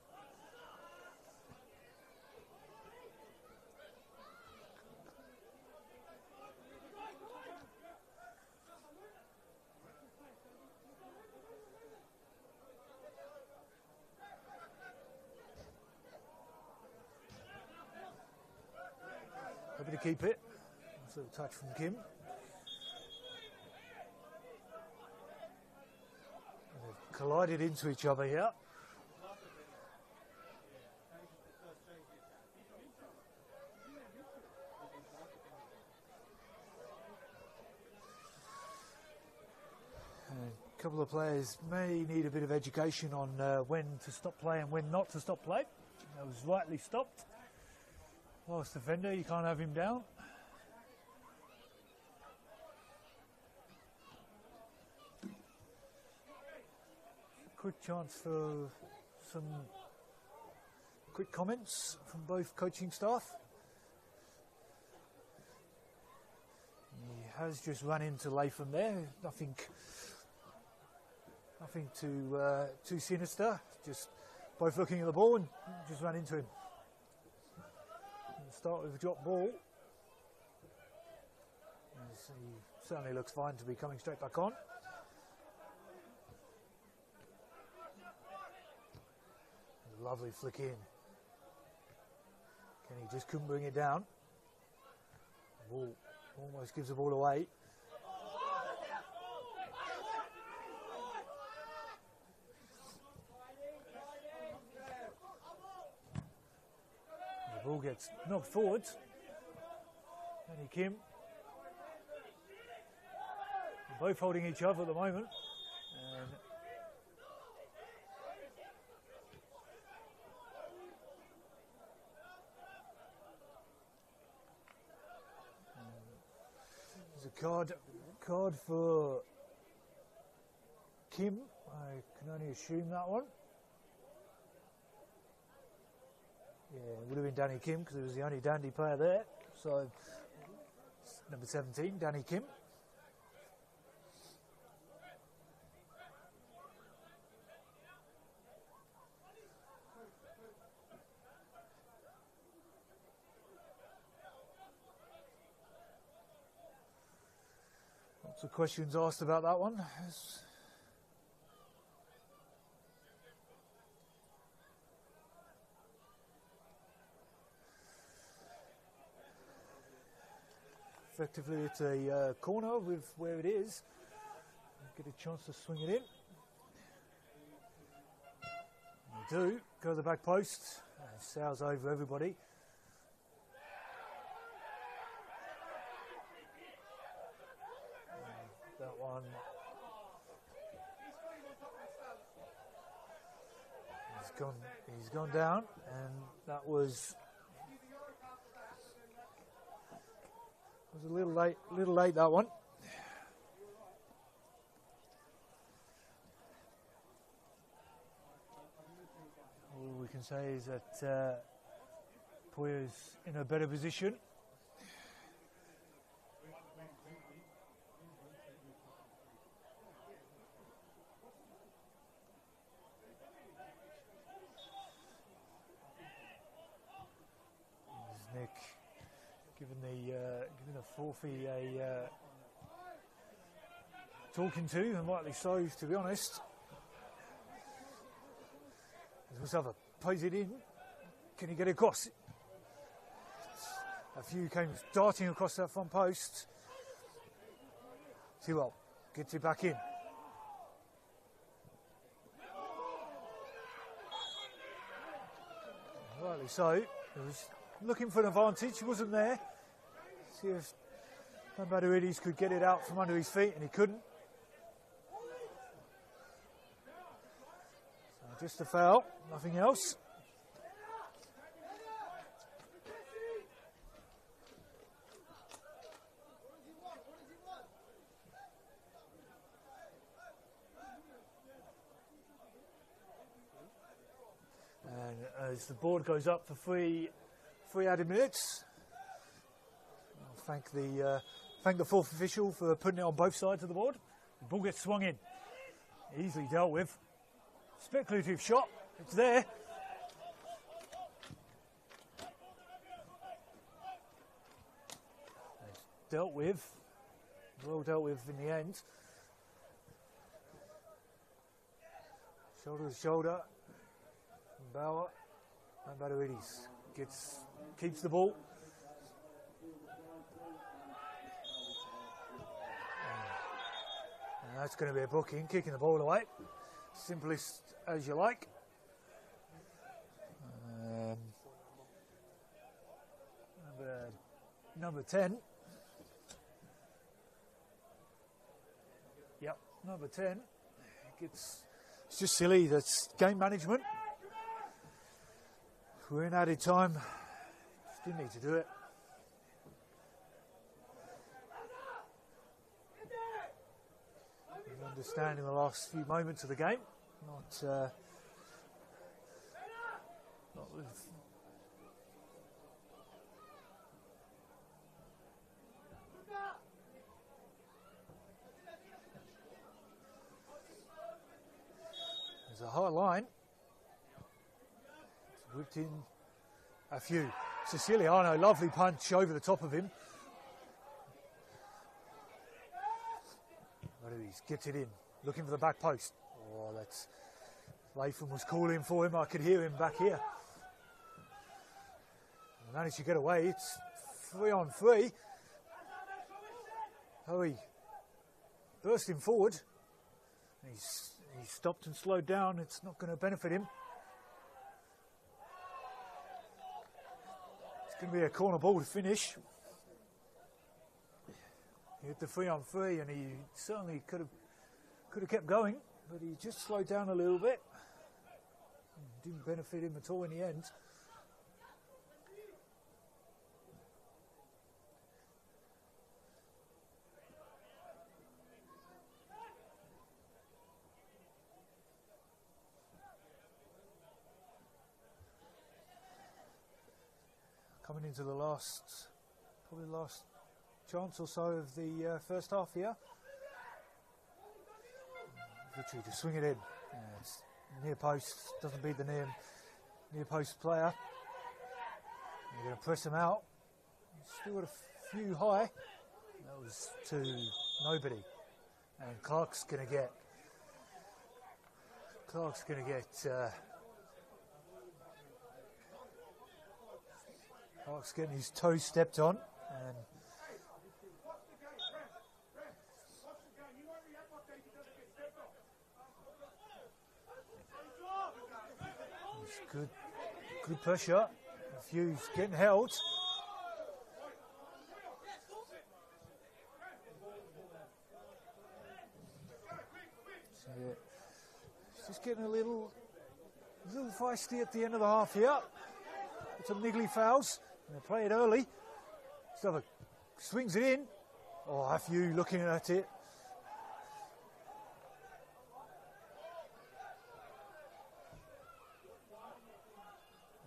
Happy to keep it. Nice little touch from Kim. They've collided into each other here. A couple of players may need a bit of education on when to stop play and when not to stop play. That was rightly stopped. Last defender, you can't have him down. Quick chance for some quick comments from both coaching staff. He has just run into Latham there. Nothing too sinister. Just both looking at the ball and just ran into him. Start with a drop ball. He certainly looks fine to be coming straight back on. A lovely flick in. Kenny just couldn't bring it down. The ball almost gives the ball away. The ball gets knocked forwards. Danny Kim. They're both holding each other at the moment. And there's a card for Kim. I can only assume that one. Yeah, it would have been Danny Kim because it was the only Dandy player there. So, number 17, Danny Kim. Lots of questions asked about that one. Effectively, it's a corner with where it is. Get a chance to swing it in. They do. Go to the back post. Sails over everybody. That one is He's gone down, and that was a little late that one. All we can say is that Puya's in a better position. Nick giving the forfeit a talking to, and rightly so, to be honest. Musava plays it in. Can he get across? A few came darting across that front post. Sewell gets it back in. Rightly so. He was looking for an advantage. He wasn't there. See if Mbadouidis could get it out from under his feet, and he couldn't. So just a foul, nothing else. And as the board goes up for three added minutes, I'll thank the fourth official for putting it on both sides of the board. The ball gets swung in, easily dealt with. Speculative shot, it's there. It's dealt with, well dealt with in the end. Shoulder to shoulder. Bauer and Mbadouidis keeps the ball. And that's going to be a booking, kicking the ball away. Simplest as you like. Number 10. Yep, number 10. It's just silly, that's game management. We're in added time, just didn't need to do it. We understand in the last few moments of the game, not with. There's a high line. Whipped in a few. Siciliano, lovely punch over the top of him. Gets it in, looking for the back post. Oh, that's. Latham was calling for him. I could hear him back here. Managed to get away. It's 3-on-3. Hoey bursting forward. He's stopped and slowed down. It's not going to benefit him. It's going to be a corner ball to finish. He hit the 3-on-3, and he certainly could have kept going, but he just slowed down a little bit. Didn't benefit him at all in the end. Coming into the probably last chance or so of the first half here. Victory to swing it in. It's near post, doesn't beat the near post player. They're going to press him out. Still got a few high. That was to nobody. And Clark's going to get Clark's getting his toes stepped on, and it's good pressure. A few's getting held. So, it's just getting a little feisty at the end of the half here. Some niggly fouls. They play it early. Stubber swings it in. Oh, have you looking at it?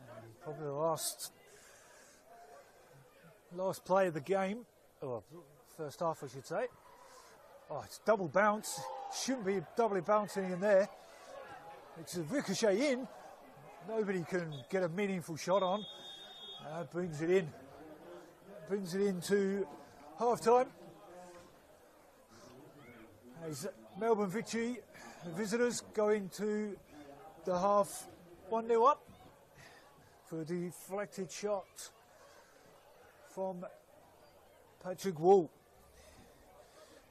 And probably the last play of the game, or first half I should say. Oh, it's double bounce. Shouldn't be doubly bouncing in there. It's a ricochet in. Nobody can get a meaningful shot on. Brings it in. Brings it into half time. As Melbourne victory, the visitors going to the half 1-0 up for a deflected shot from Patrick Wall.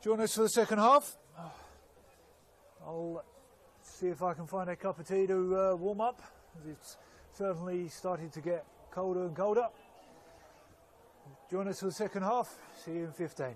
Join us for the second half. I'll see if I can find a cup of tea to warm up. It's certainly starting to get colder and colder. Join us for the second half. See you in 15.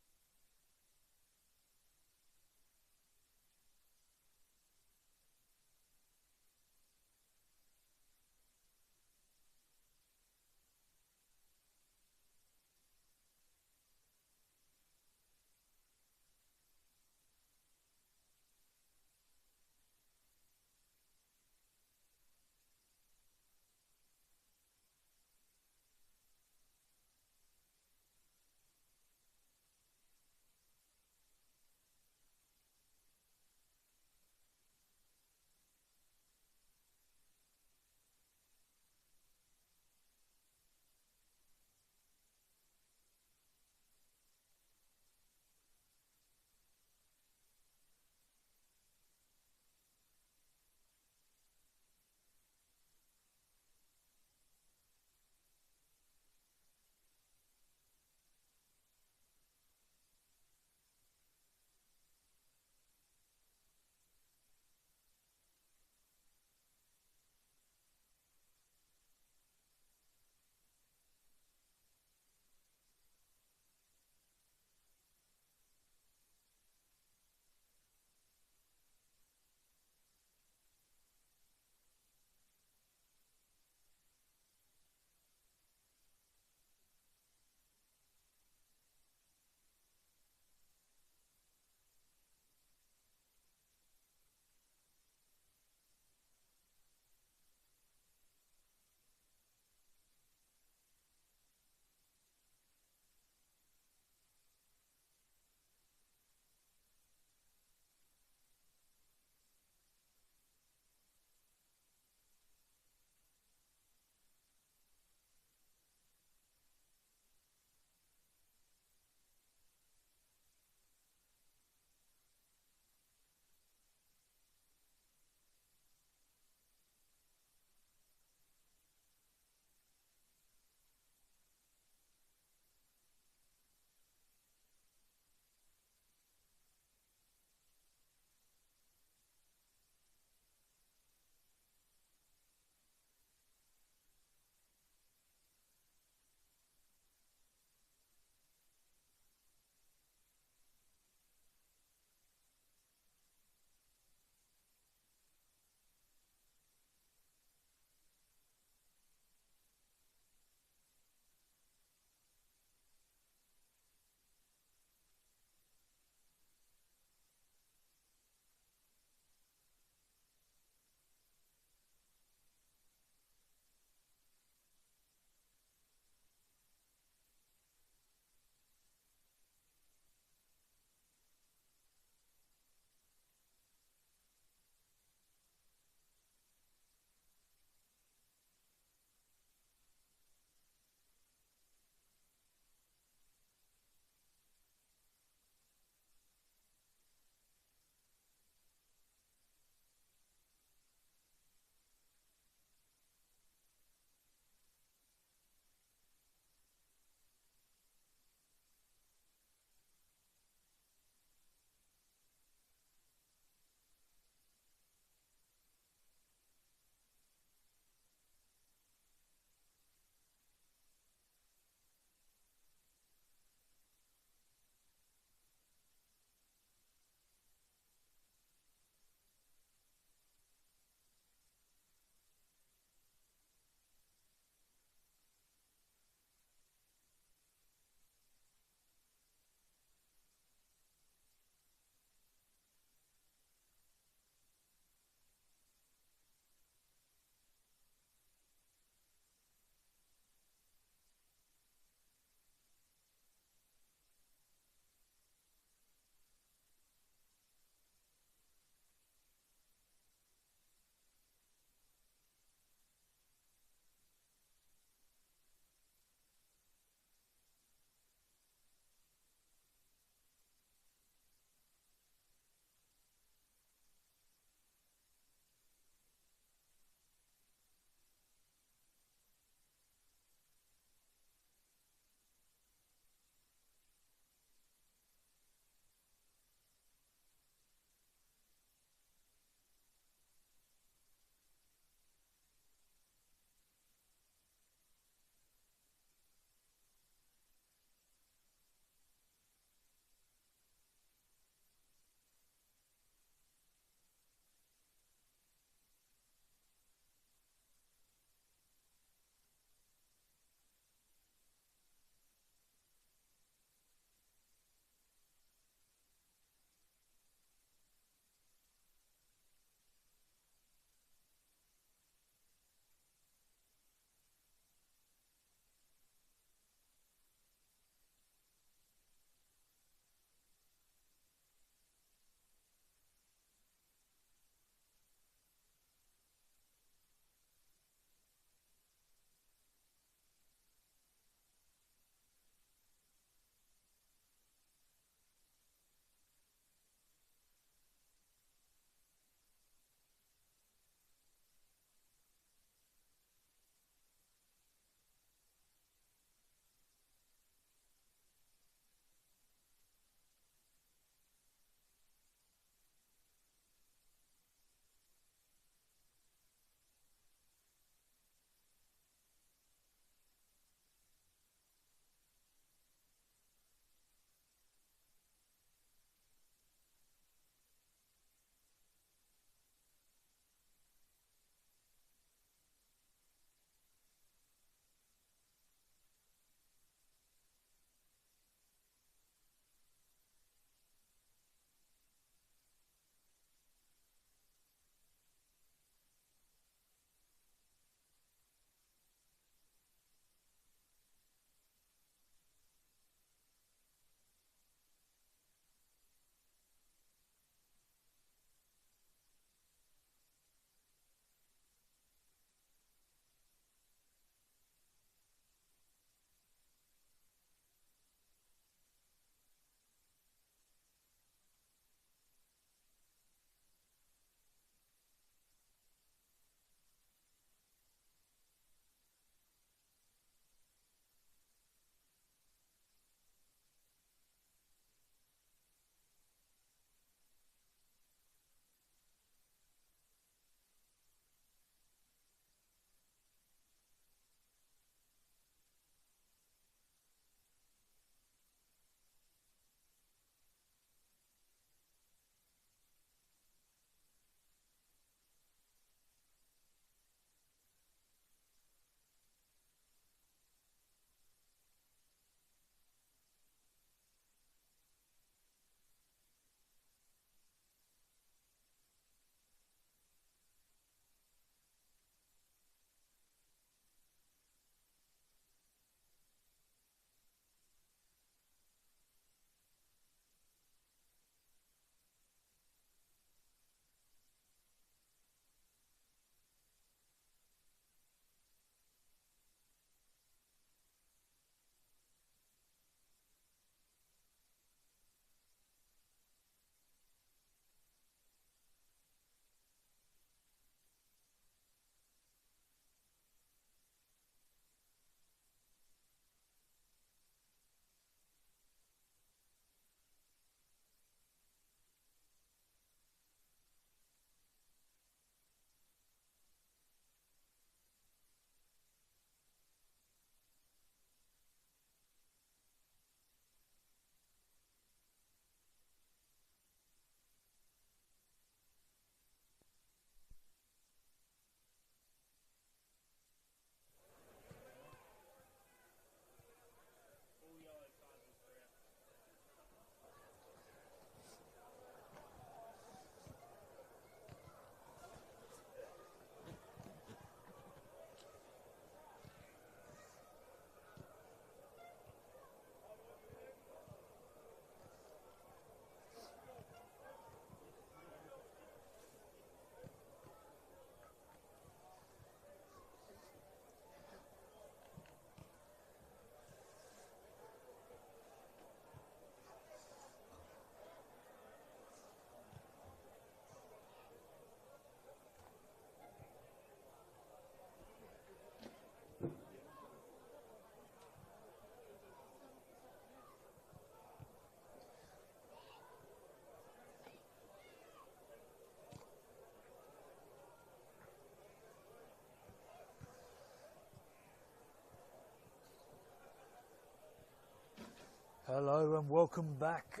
Hello and welcome back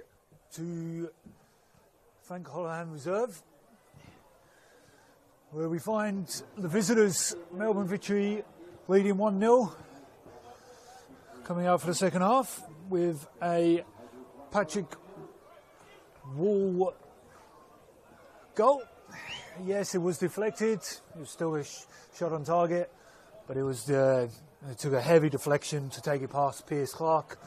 to Frank Holohan Reserve, where we find the visitors, Melbourne Victory, leading 1-0, coming out for the second half with a Patrick Wall goal. Yes, it was deflected. It was still a shot on target, but it was it took a heavy deflection to take it past Piers Clark.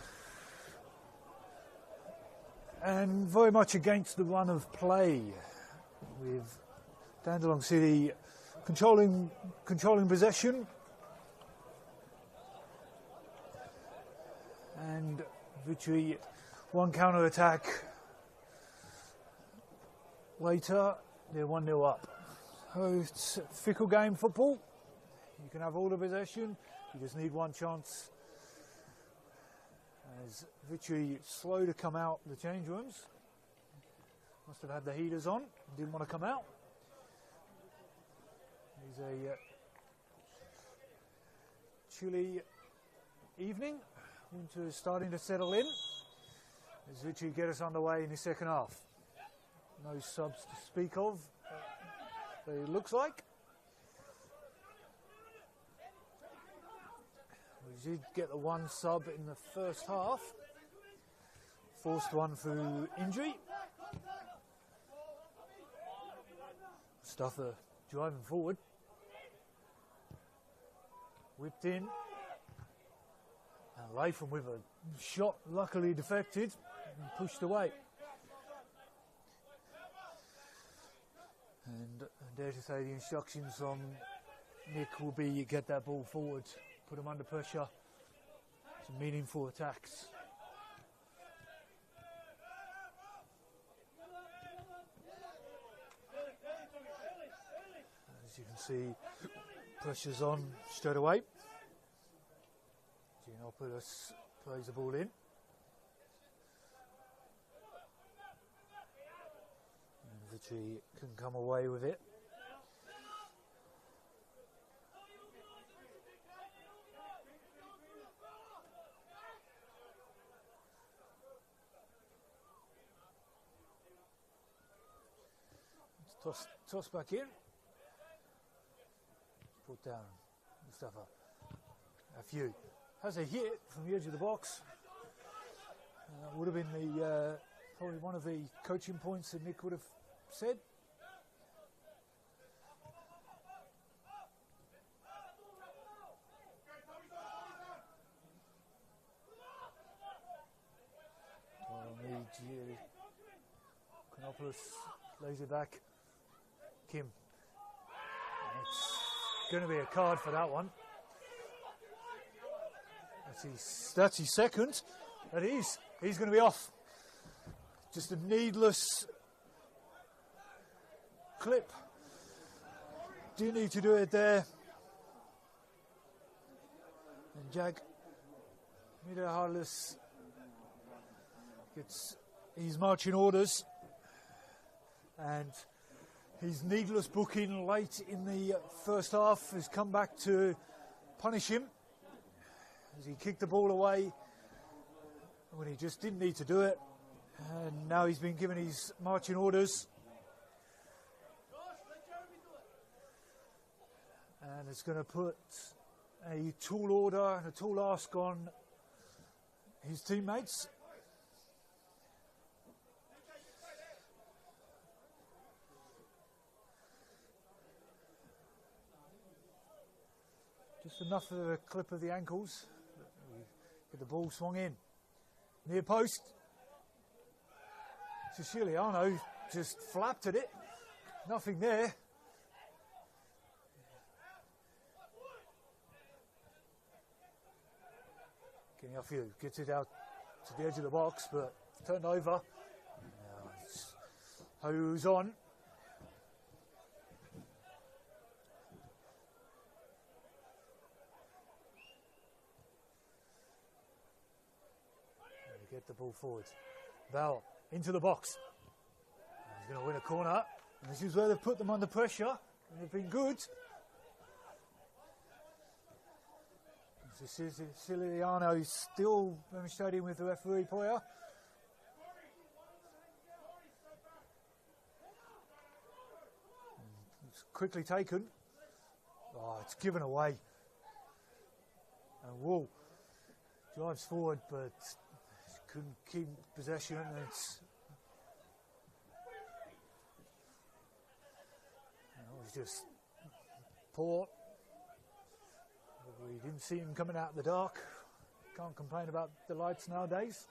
And very much against the run of play, with Dandenong City controlling possession, and Victory one counter attack later, they're 1-0 up. So it's fickle game football. You can have all the possession, you just need one chance. As Victory slow to come out the change rooms. Must have had the heaters on, didn't want to come out. There's a chilly evening. Winter is starting to settle in as Victory get us underway in the second half. No subs to speak of, it looks like. We did get the one sub in the first half. Forced one through injury. Stuffer driving forward. Whipped in. And Latham with a shot luckily deflected and pushed away. And I dare to say the instructions from Nick will be get that ball forward, put them under pressure, some meaningful attacks. As you can see, pressure's on straight away. Giannopoulos plays the ball in. And Victory can come away with it. Toss back in. Put down Mustafa. A few. Has a hit from the edge of the box. Would have been the probably one of the coaching points that Nick would have said. Giannopoulos lays it back. Kim. It's going to be a card for that one. That's his second. That is. He's going to be off. Just a needless clip. Do need to do it there. And Jag Midahalis gets his marching orders. And his needless booking late in the first half has come back to punish him as he kicked the ball away when he just didn't need to do it, and now he's been given his marching orders, and it's going to put a tall order and a tall ask on his teammates. Just enough of a clip of the ankles. Get the ball swung in. Near post. Siciliano just flapped at it. Nothing there. Getting off you. Gets it out to the edge of the box, but turned over. Who's on? Get the ball forward. Bell into the box. He's going to win a corner. And this is where they've put them under pressure. And they've been good. Siciliano is still demonstrating with the referee Poya. It's quickly taken. Oh, it's given away. And Wool drives forward but couldn't keep possession. It was just poor. We didn't see him coming out of the dark. Can't complain about the lights nowadays.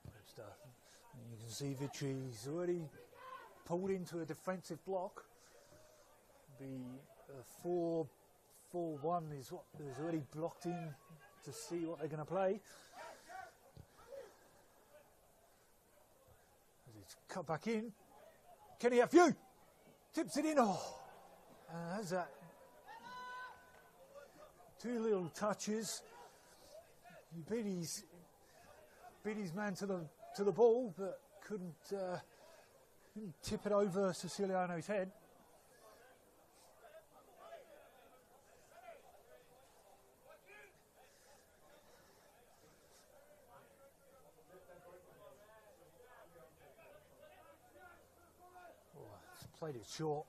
Good stuff. And you can see Vitri's already pulled into a defensive block. The 4-4-1 is what is already blocked in to see what they're going to play. As it's cut back in. Kenny F.U. tips it in. Oh, and has that two little touches. He beat his man to the ball, but couldn't tip it over Siciliano's head. Played it short,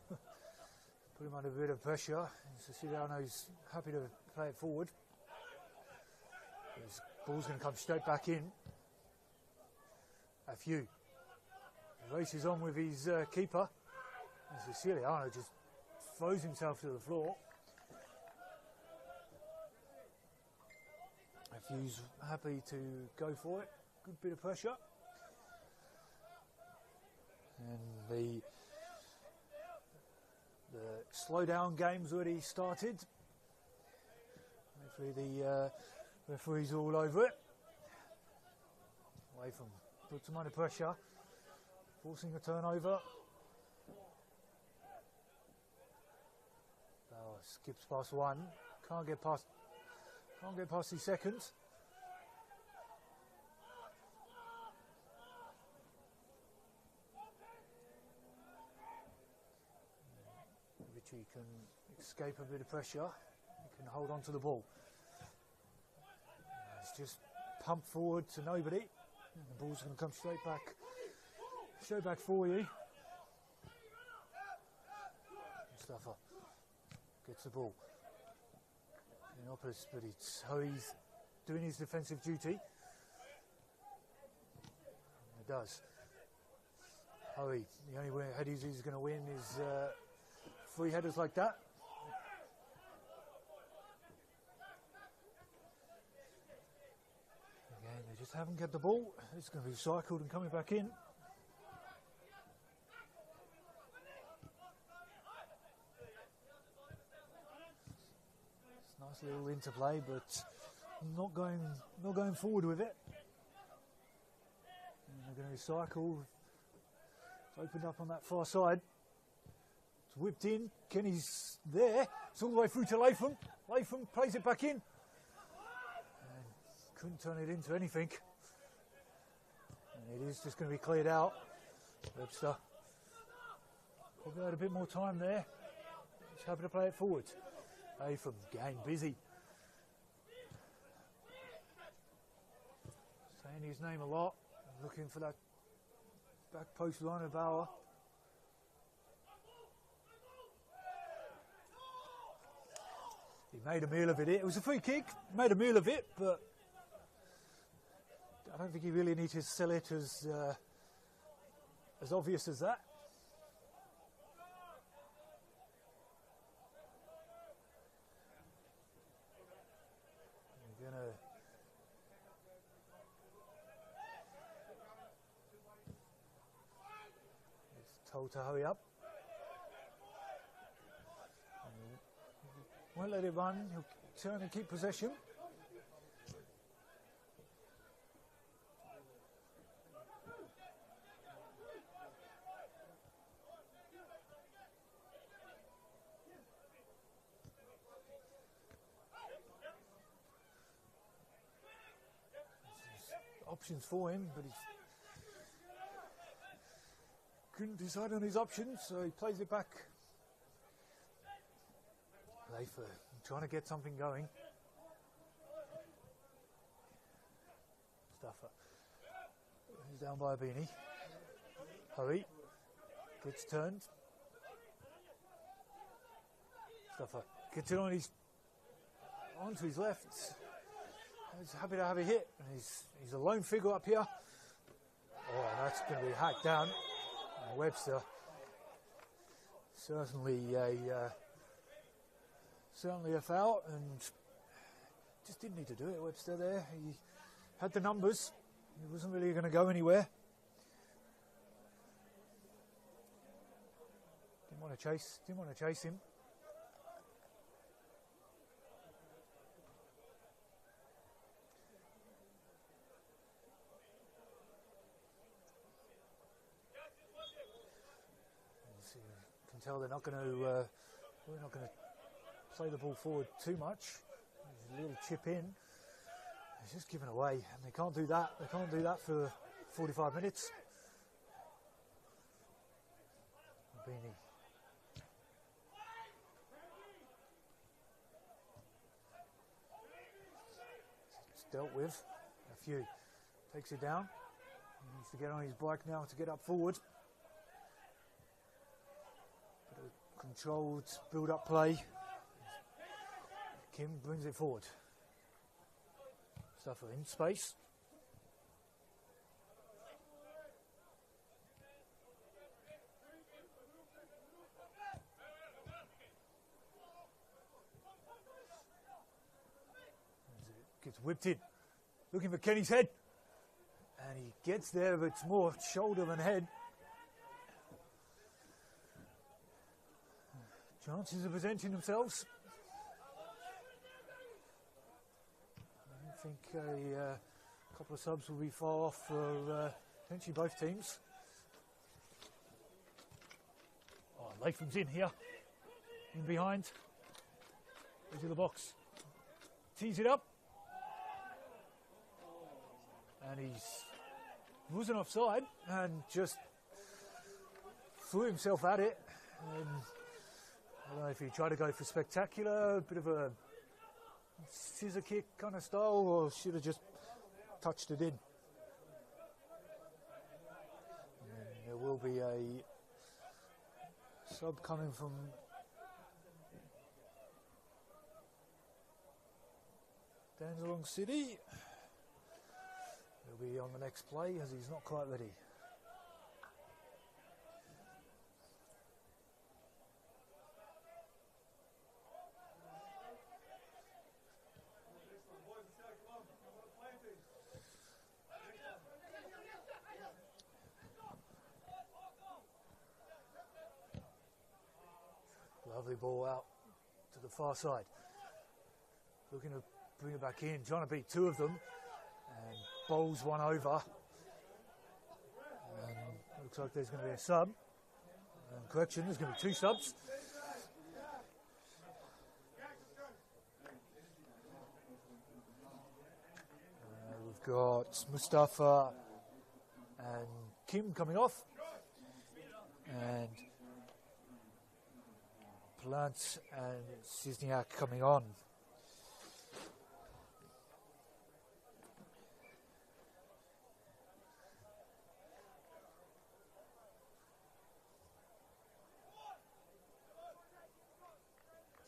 put him under a bit of pressure. Siciliano's happy to play it forward. His ball's going to come straight back in. A few. He races on with his keeper. And Siciliano just throws himself to the floor. A few's happy to go for it. Good bit of pressure. And the slow down game's already started. Hopefully the referee's all over it. Away from, puts him under pressure, forcing a turnover. Oh, skips past one. Can't get past his seconds. He can escape a bit of pressure. He can hold on to the ball. It's just pumped forward to nobody. And the ball's going to come straight back for you. Mustafa gets the ball. In opposite, but it's Hoey's doing his defensive duty. It does. Hoey, the only way headies he's going to win is free headers like that. Again, they just haven't got the ball. It's going to be cycled and coming back in. It's a nice little interplay, but not going forward with it. And they're going to recycle. It's opened up on that far side. It's whipped in. Kenny's there. It's all the way through to Latham. Latham plays it back in. And couldn't turn it into anything. And it is just going to be cleared out. Webster probably had a bit more time there. He's happy to play it forward. Latham, game busy. Saying his name a lot. Looking for that back post line of Bauer. He made a meal of it. It was a free kick. Made a meal of it, but I don't think he really needs to sell it as obvious as that. We're gonna it's told to hurry up. Won't let it run, he'll turn and keep possession. Options for him, but he couldn't decide on his options, so he plays it back Leifer trying to get something going. Stuffer. He's down by a beanie. Hurry. Gets turned. Stuffer gets it onto his left. He's happy to have a hit. And he's a lone figure up here. Oh, that's going to be hacked down. And Webster certainly a foul, and just didn't need to do it. Webster there. He had the numbers. He wasn't really going to go anywhere. Didn't want to chase him. You can tell they're not going to play the ball forward too much. There's a little chip in. It's just given away, and they can't do that. They can't do that for 45 minutes. Beanie. It's dealt with. A few. Takes it down. He needs to get on his bike now to get up forward. Bit of controlled build-up play. Kim brings it forward. Stuffer in space. Gets whipped in. Looking for Kenny's head. And he gets there, but it's more shoulder than head. Chances of presenting themselves. I think a couple of subs will be far off for potentially both teams. Oh, Latham's in here. In behind. Into the box. Tees it up. And he wasn't offside and just threw himself at it. And I don't know if he tried to go for spectacular, a bit of a scissor kick kind of style, or should have just touched it in. And there will be a sub coming from Dandenong City. He'll be on the next play as he's not quite ready. Lovely ball out to the far side. Looking to bring it back in, trying to beat two of them. And bowls one over. And looks like there's going to be a sub. And correction, there's going to be two subs. We've got Mustafa and Kim coming off. And Plant and Cisniak coming on.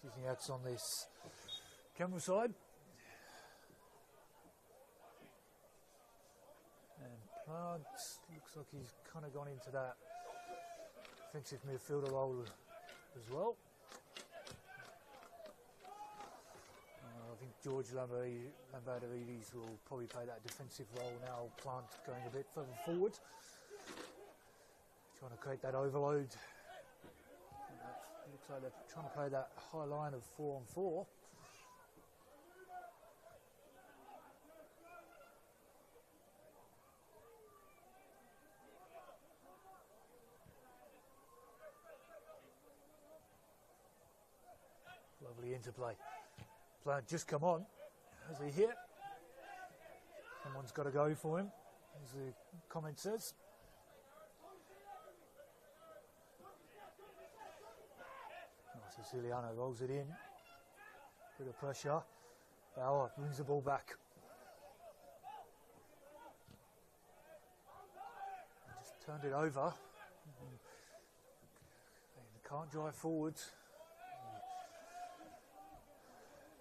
Cisniak's on this camera side. And Plant looks like he's kind of gone into that defensive midfielder role as well. I think George Lambertides will probably play that defensive role now. Plant going a bit further forward. Trying to create that overload. Looks like they're trying to play that high line of 4-on-4. Lovely interplay. Plant just come on. Has he hit? Someone's got to go for him, as the comment says. Siciliano rolls it in. Bit of pressure. Bauer brings the ball back. Just turned it over. They can't drive forward.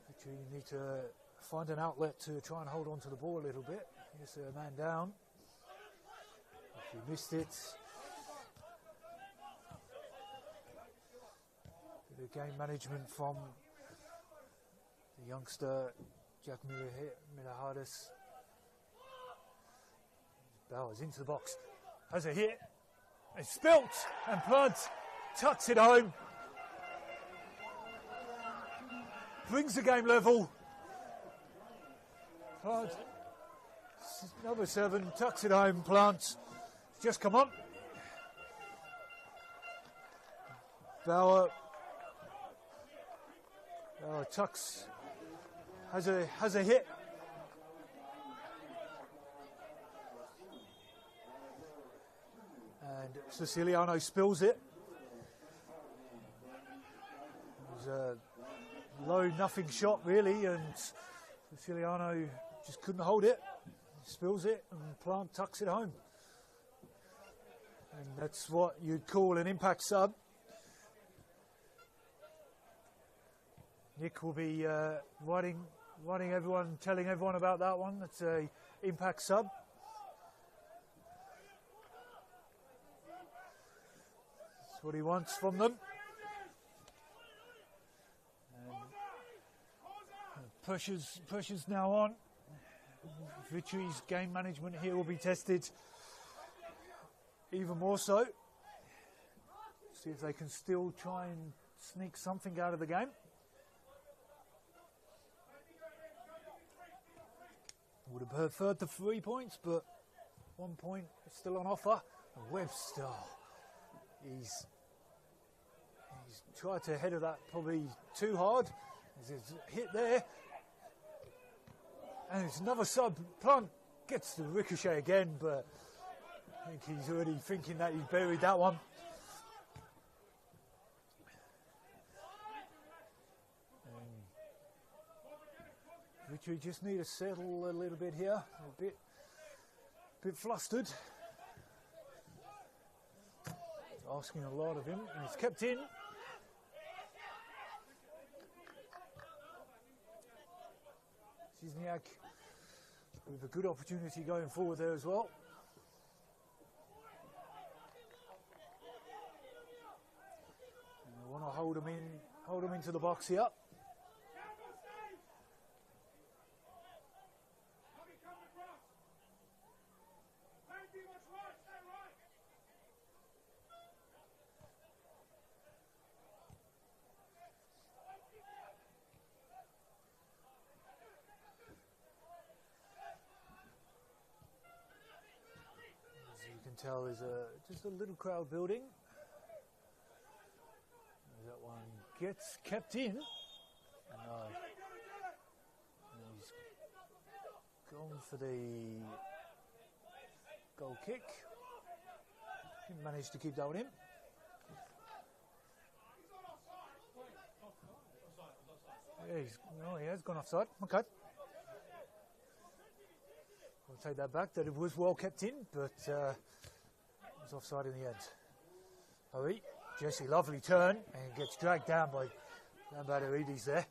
Actually, you need to find an outlet to try and hold on to the ball a little bit. Here's a man down. If he missed it. Bit of game management from the youngster Jack Milahardis. Bowers into the box. Has a hit. It's spilt and Plant tucks it home. Brings the game level. Plant, number 7, tucks it home. Plant, just come on. Bauer tucks, has a hit. And Siciliano spills it. It was a low nothing shot really, and Siciliano just couldn't hold it. He spills it and Plant tucks it home. And that's what you'd call an impact sub. Nick will be telling everyone about that one. That's a impact sub. That's what he wants from them. Pressure's now on. Victory's game management here will be tested even more so. See if they can still try and sneak something out of the game. Would have preferred the 3 points, but 1 point is still on offer. And Webster, he's tried to header that probably too hard. There's a hit there. And it's another sub. Plant gets the ricochet again, but I think he's already thinking that he's buried that one. Victory just need to settle a little bit here. A bit flustered. Asking a lot of him, and it's kept in. Zizniak with a good opportunity going forward there as well. And I want to hold him into the box here. Tell there's just a little crowd building. That one gets kept in. He's gone for the goal kick. Didn't manage to keep that one in. Yeah, he has gone offside. Okay. I'll take that back, that it was well kept in, but it was offside in the end. Oh, Jesse, lovely turn, and gets dragged down by Lambaderidis there.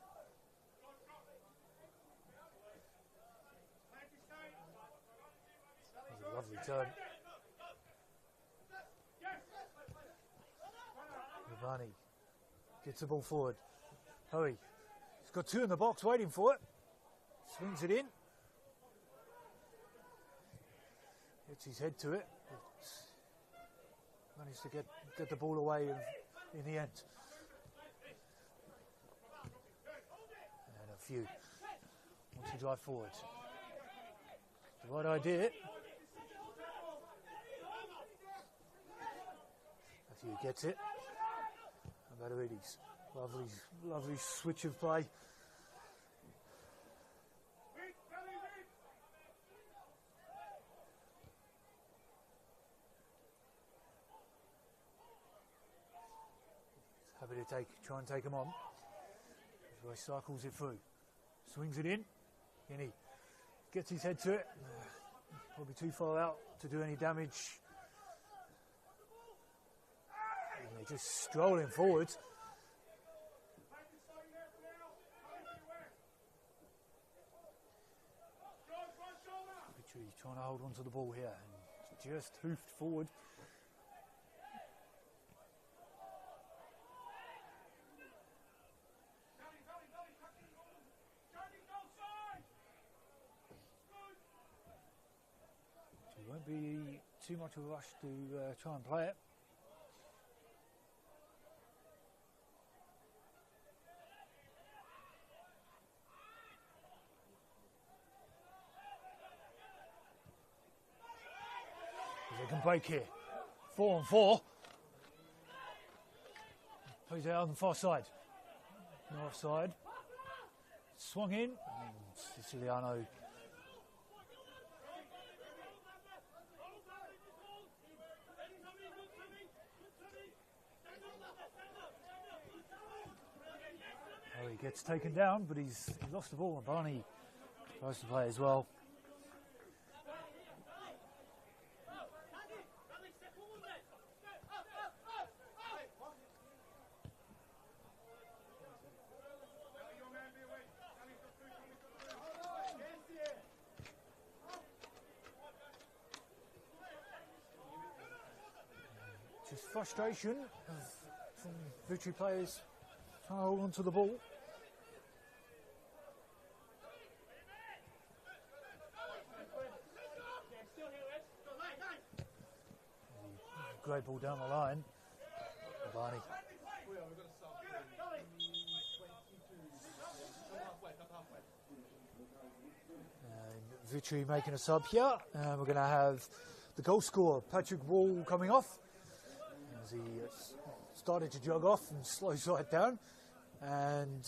That was a lovely turn. Rivani gets the ball forward. Hoey, he's got 2 in the box waiting for it. Swings it in. Gets his head to it. Managed to get the ball away in the end. And a few. Wants to drive forward. The right idea. Matthew gets it. And Baderidis. Lovely switch of play. Happy to try and take him on. So he cycles it through. Swings it in. Kenny gets his head to it. Probably too far out to do any damage. And they're just strolling forwards. Victory trying to hold on to the ball here. And just hoofed forward. It won't be too much of a rush to try and play it. They can break here. 4 on 4. Plays it out on the far side. North side. Swung in. And Siciliano. Oh, he gets taken down, but he lost the ball, and Barney tries to play as well. Just frustration from Victory players trying to hold on to the ball. Great ball down the line. Barney. Victory making a sub here. We're going to have the goal scorer, Patrick Wall, coming off. As he started to jog off and slow side down. And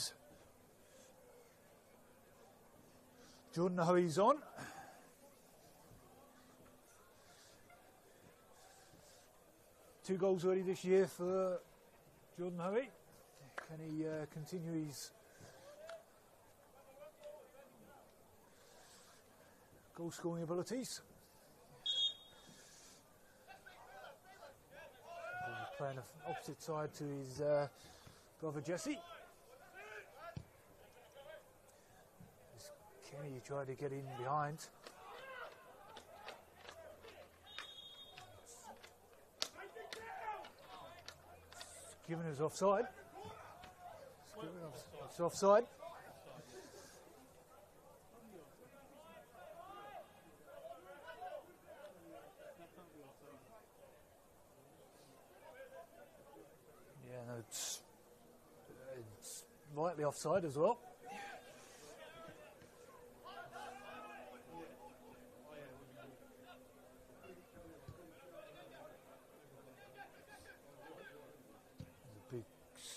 Jordan Hoey's on. Two goals already this year for Jordan Hoey. Can he continue his goal scoring abilities? He's playing the opposite side to his brother Jesse. As Kenny tried to get in behind. Given us offside. It's offside. Yeah, no, it's lightly offside as well.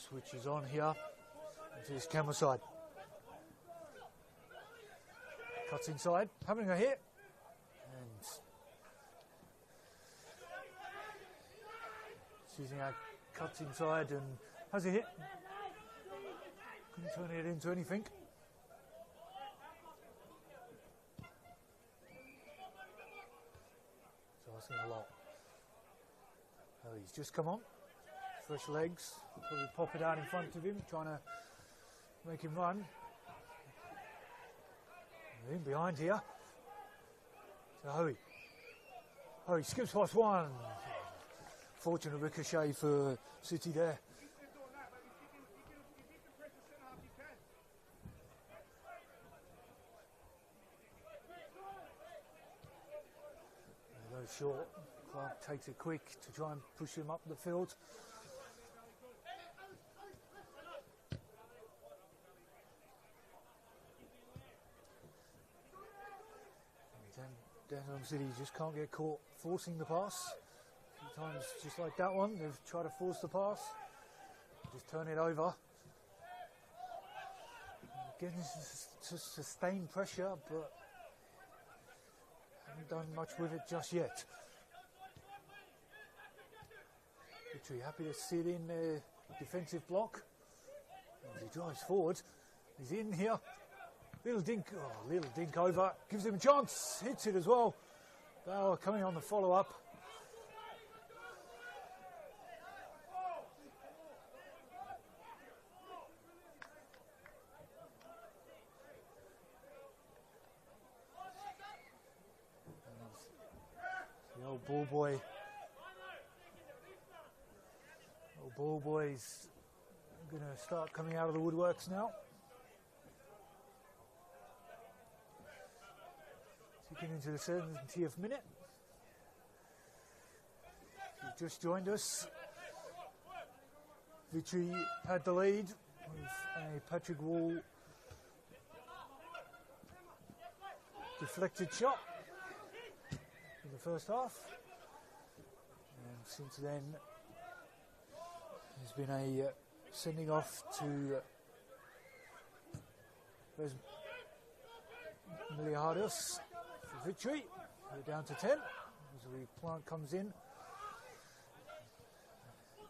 Switch is on here into his camera side. Cuts inside, having a hit. And seizing out, cuts inside and has a hit. Couldn't turn it into anything. So asking a lot. Oh, he's just come on. Fresh legs, probably pop it out in front of him, trying to make him run. And in behind here. So Hoey skips past one. Fortunate ricochet for City there. They go short. Clark takes it quick to try and push him up the field. Dandenong City just can't get caught forcing the pass. A few times just like that one, they've tried to force the pass. Just turn it over. Getting to sustain pressure, but haven't done much with it just yet. Victory happy to sit in their defensive block. As he drives forward, He's in here. Little dink over. Gives him a chance. Hits it as well. Bauer coming on the follow-up. The old ball boy. Old ball boy's going to start coming out of the woodworks now. Ticking into the 70th minute. If you've just joined us, Victory had the lead with a Patrick Wall deflected shot in the first half. And since then, there's been a sending off to Miliardus for Victory. We're down to 10 as the Plant comes in.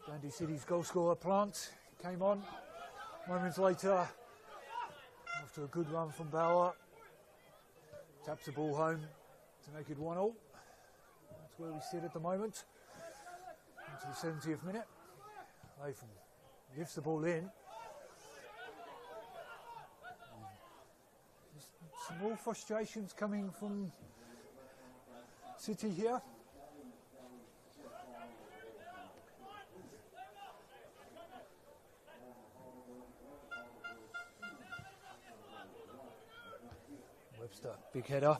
Dandenong City's goal scorer Plant came on moments later after a good run from Bauer. Taps the ball home to make it 1-1. That's where we sit at the moment. Into the 70th minute. Latham lifts the ball in. Some more frustrations coming from City here. Webster, big header.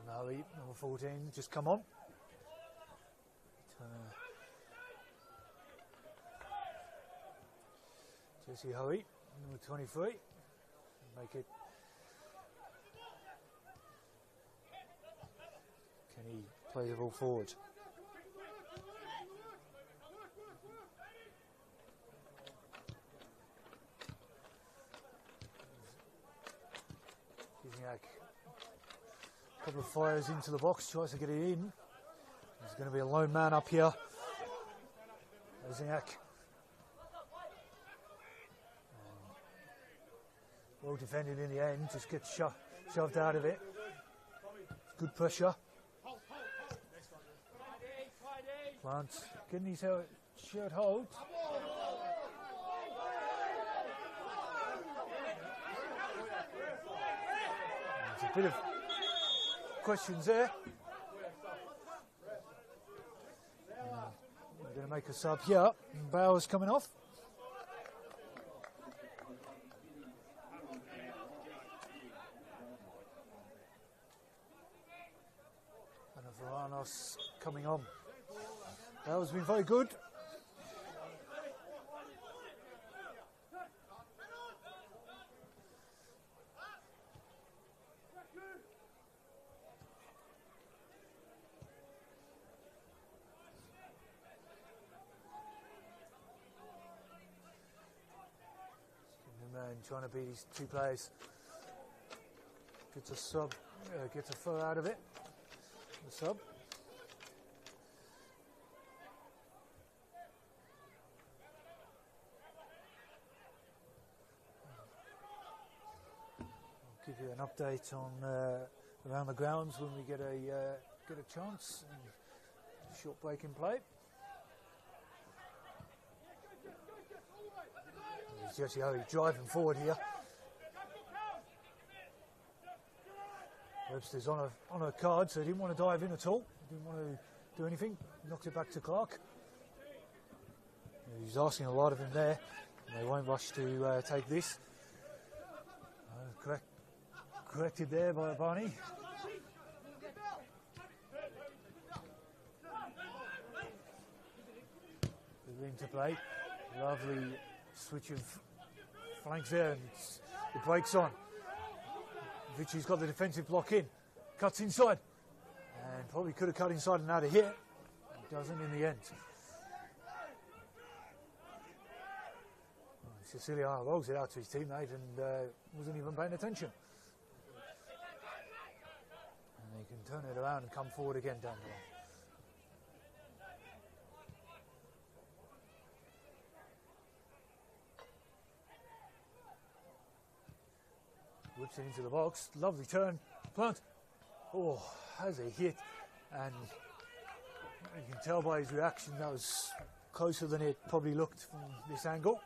Nali, number 14, just come on. Jesse Hoey, number 23. Make it. Can he play the ball forward? Kizniak. A couple of fires into the box, tries to get it in. There's going to be a lone man up here. Kizniak. Well defended in the end, just gets shoved out of it. Good pressure. Plant getting his shirt hold. There's a bit of questions there. We're going to make a sub here. Bauer's coming off. Varanos coming on. Bauer's been very good. Man trying to beat these two players. Gets a sub, gets a throw out of it. The sub. I'll give you an update on around the grounds when we get a chance. And short break in play. There's Jesse Hoey driving forward here. Webster's on a card, so he didn't want to dive in at all. Didn't want to do anything. Knocked it back to Clark. He's asking a lot of him there. And they won't rush to take this. Corrected there by Barney. Good ring to play. Lovely switch of flanks there, and it breaks on. Vichy's got the defensive block in, cuts inside, and probably could have cut inside and out of here. Doesn't in the end. Cecilia rolls it out to his teammate and wasn't even paying attention. And he can turn it around and come forward again down the line. Whips it into the box. Lovely turn. Plant. Oh, has a hit. And you can tell by his reaction that was closer than it probably looked from this angle.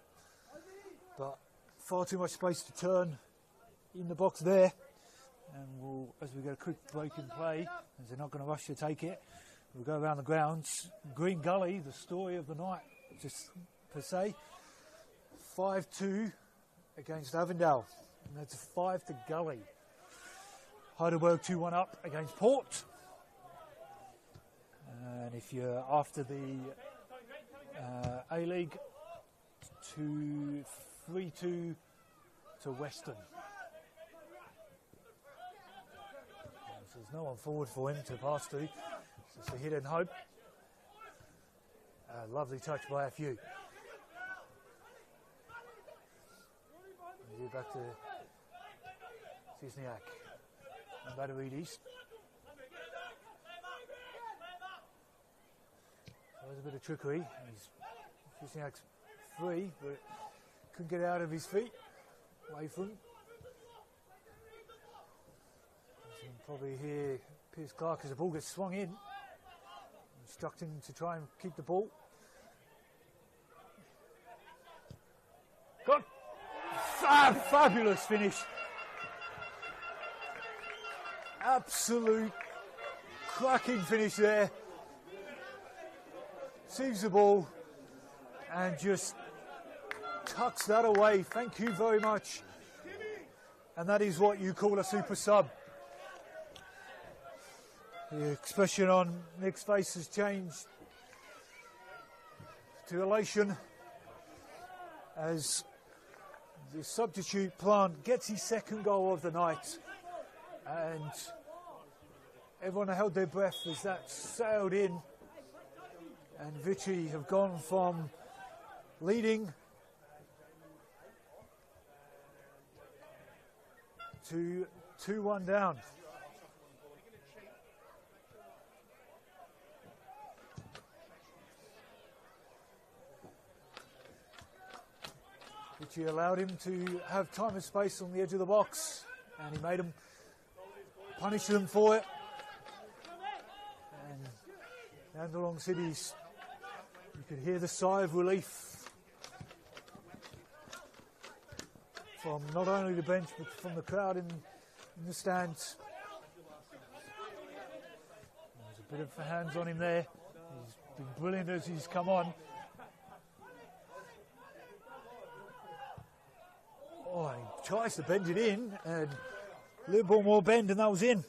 But far too much space to turn in the box there. And we'll, as we get a quick break in play, as they're not going to rush to take it, we'll go around the grounds. Green Gully, the story of the night, just per se. 5-2 against Avondale. And that's a 5 to Gully. Heidelberg 2-1 up against Port. And if you're after the A-League, 3-2 to Western. So there's no one forward for him to pass to. So it's a hit and hope. Lovely touch by a few. Back to Cisniak and Bataridis. There's a bit of trickery. Cisniak's free, but couldn't get out of his feet. Away from. You can probably hear Pierce Clark as the ball gets swung in, instructing him to try and keep the ball. Got. Fabulous finish. Absolute cracking finish there. Sees the ball and just tucks that away. Thank you very much. And that is what you call a super sub. The expression on Nick's face has changed to elation as the substitute Plant gets his second goal of the night, and everyone held their breath as that sailed in, and Vichy have gone from leading to 2-1 down. Which he allowed him to have time and space on the edge of the box, and he made him punish them for it. And Dandenong City's, you could hear the sigh of relief from not only the bench but from the crowd in the stands. There's a bit of hands on him there. He's been brilliant as he's come on. Oh, he tries to bend it in, and a little bit more bend, and that was in.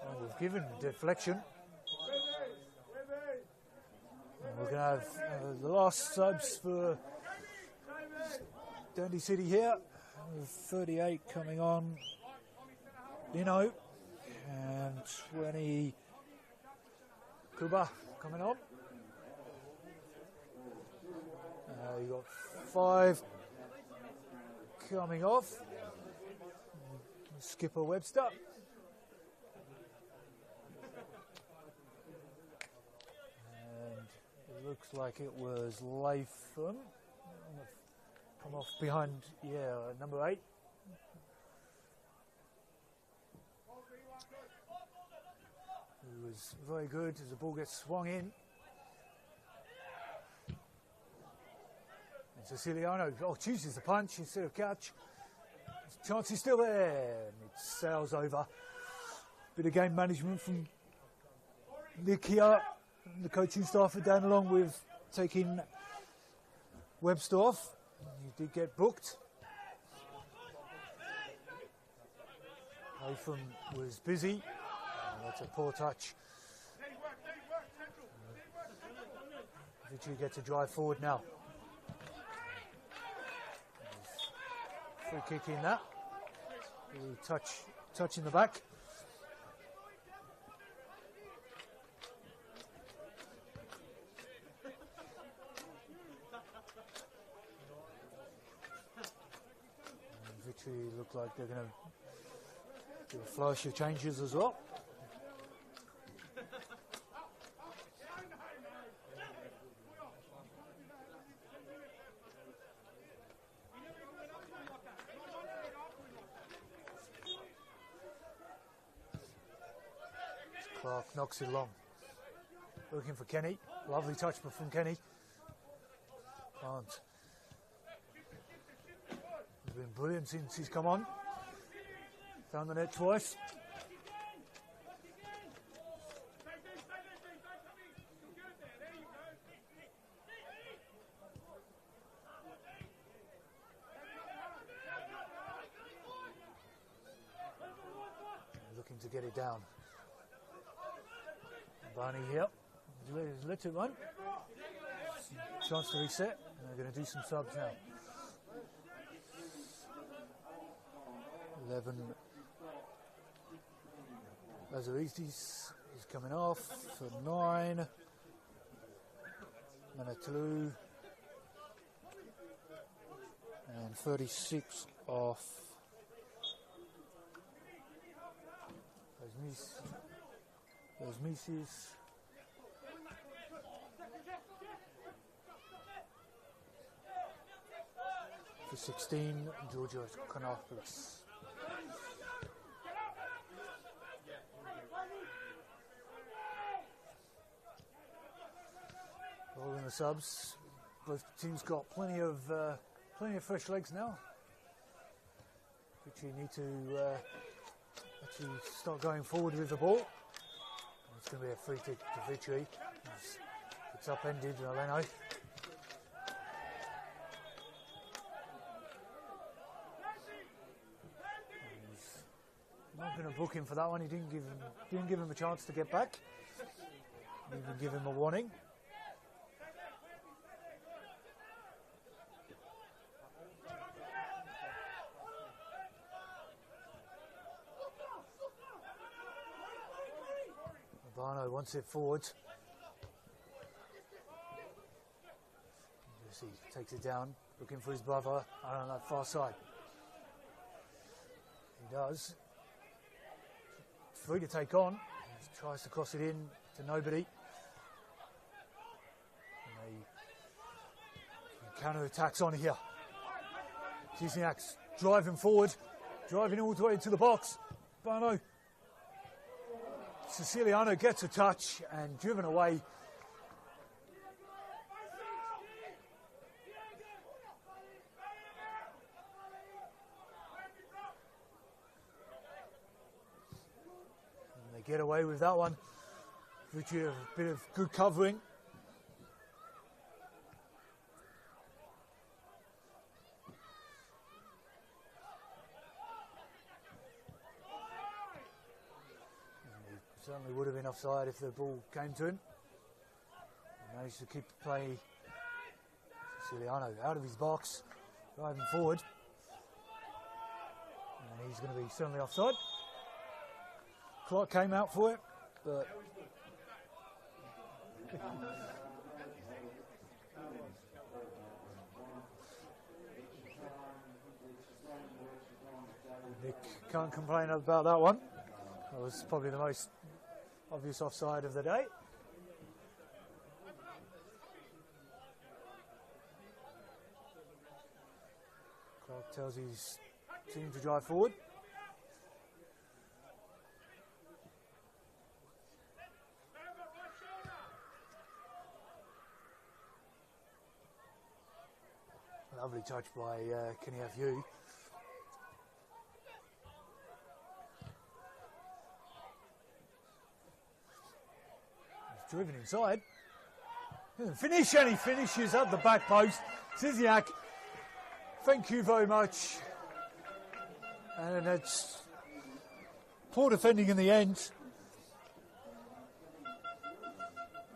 Well, we've given deflection. And we're going to have the last subs for Dandenong City here. 38 coming on. Lino. And 20 Kuba coming on. You got 5 coming off. Skipper Webster. And it looks like it was Latham. Come off behind, number 8. He was very good as the ball gets swung in. Siciliano chooses the punch instead of catch. His chance is still there, and it sails over. Bit of game management from Nick here, the coaching staff at Dandenong, with taking Webster off. He did get booked. Latham was busy. That's a poor touch. Vichy gets a drive forward now. Free kick in that. Touch in the back. And Victory look like they're going to do a flourish of changes as well. Clark knocks it along. Looking for Kenny. Lovely touch from Kenny. Can't. He's been brilliant since he's come on. Found the net twice. Looking to get it down. Barney here. Let it run. Chance to reset. And they're going to do some subs now. 11. Lazaridis is coming off for 9. Manatulu. And 36 off. There's Mises. For 16, Georgios Kanopoulos. All in the subs. Both teams got plenty of fresh legs now, which you need to actually start going forward with the ball. It's going to be a free kick to victory. It's upended, Leno. Not going to book him for that one. He didn't give him a chance to get back. Didn't even give him a warning. Barno wants it forward. He takes it down, looking for his brother on that far side. He does. Free to take on. He tries to cross it in to nobody. And they counter attacks on here. Zizniak's driving forward, driving all the way to the box. Barno. Siciliano gets a touch and driven away. And they get away with that one. Richie, a bit of good covering. Certainly would have been offside if the ball came to him. He managed to keep the play. Siciliano out of his box, driving forward. And he's going to be certainly offside. Clark came out for it, but Nick can't complain about that one. That was probably the most obvious offside of the day. Clark tells his team to drive forward. Lovely touch by Kenny Afiu. Driven inside. Finish, and he finishes at the back post. Zizniak, thank you very much. And it's poor defending in the end.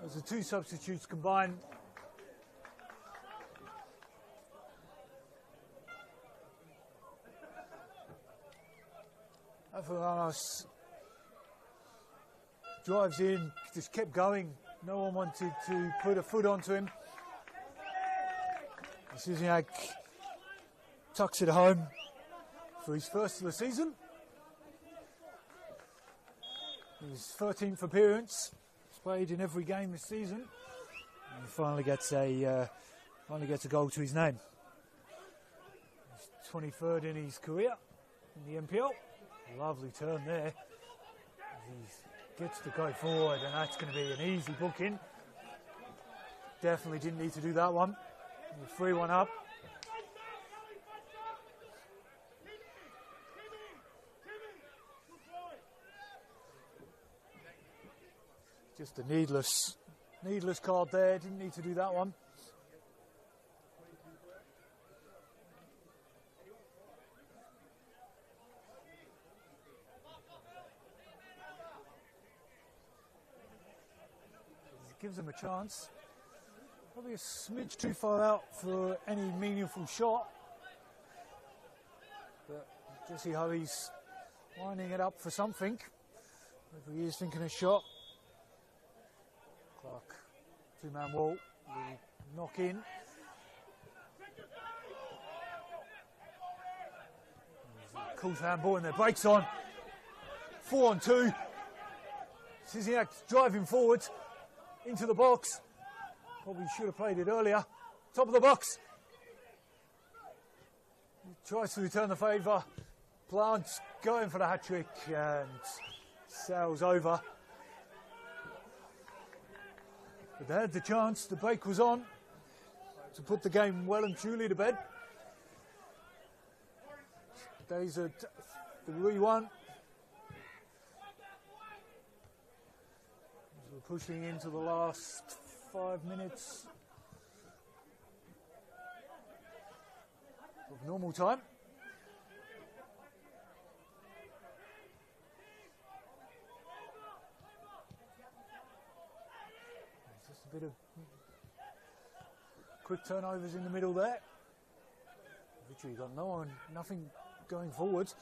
As the two substitutes combine. Afolanos drives in, just kept going. No one wanted to put a foot onto him. Zizniak tucks it home for his first of the season. His 13th appearance. He's played in every game this season. And he finally gets a goal to his name. He's 23rd in his career in the NPL. Lovely turn there. He Gets to go forward, and that's going to be an easy booking. Definitely didn't need to do that one. 3-1 up. Just a needless card there. Didn't need to do that one. Gives them a chance. Probably a smidge too far out for any meaningful shot. But just see how he's winding it up for something. If he is thinking a shot. Clark, two-man wall, will knock in. Cool handball and their brakes on. 4-on-2. Sizniak's driving forward into the box. Probably should have played it earlier. Top of the box. He tries to return the favour. Plant's going for the hat-trick and sails over. But they had the chance, the break was on, to put the game well and truly to bed. Days at 3-1. We're pushing into the last 5 minutes of normal time. Just a bit of quick turnovers in the middle there. Literally got nothing going forward.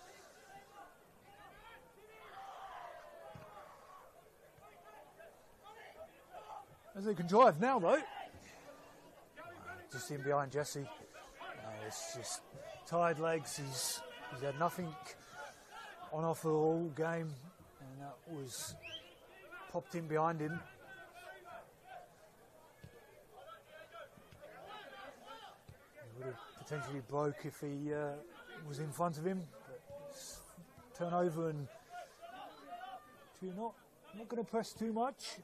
As they can drive now, though. Just in behind Jesse. It's just tired legs. He's had nothing on offer all game, and that was popped in behind him. He would have potentially broke if he was in front of him. But turnover, and you're not going to press too much.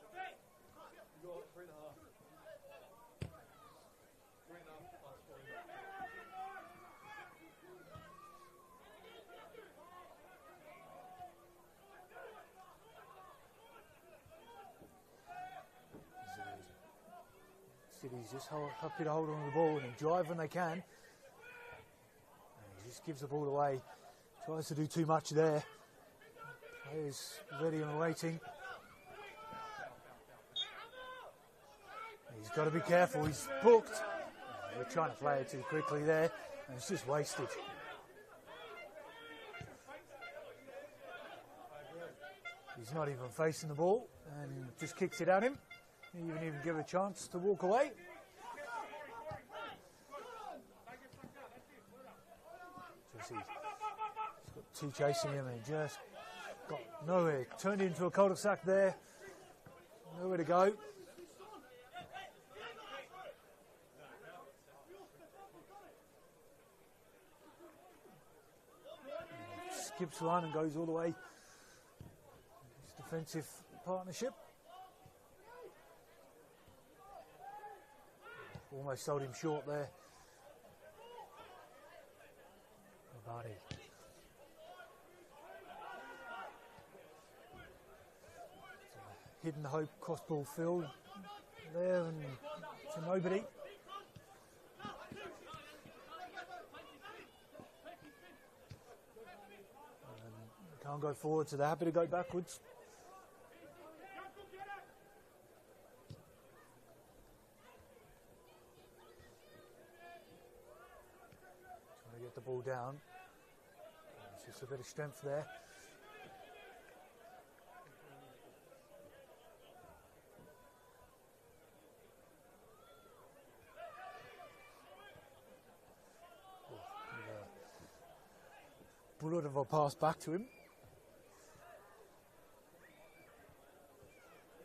City's just happy to hold on to the ball and drive when they can. And he just gives the ball away. Tries to do too much there. Players ready and waiting. He's got to be careful. He's booked. They're trying to play it too quickly there, and it's just wasted. He's not even facing the ball and just kicks it at him. He didn't even give it a chance to walk away. He's got two chasing him and just got nowhere. Turned into a cul-de-sac there. Nowhere to go. Skips one and goes all the way. His defensive partnership. Almost sold him short there. Nobody. Hidden hope crossball field there and to nobody. Can't go forward, so they're happy to go backwards. Get the ball down. It's just a bit of strength there. Bullet of a pass back to him.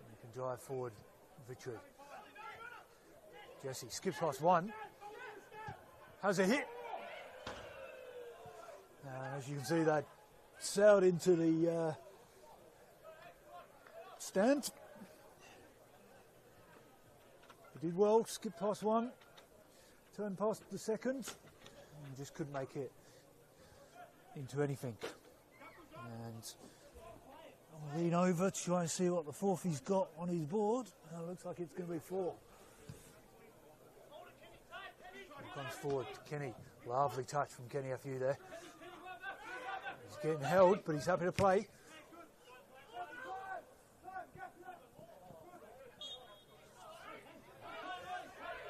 And he can drive forward victory. Jesse skips past one. Has a hit. As you can see, that sailed into the stand. He did well, skipped past one, turned past the second, and just couldn't make it into anything. And I'll lean over to try and see what the fourth he's got on his board. It looks like it's going to be 4. Comes forward to Kenny. Lovely touch from Kenny Afiu there. He's getting held, but he's happy to play.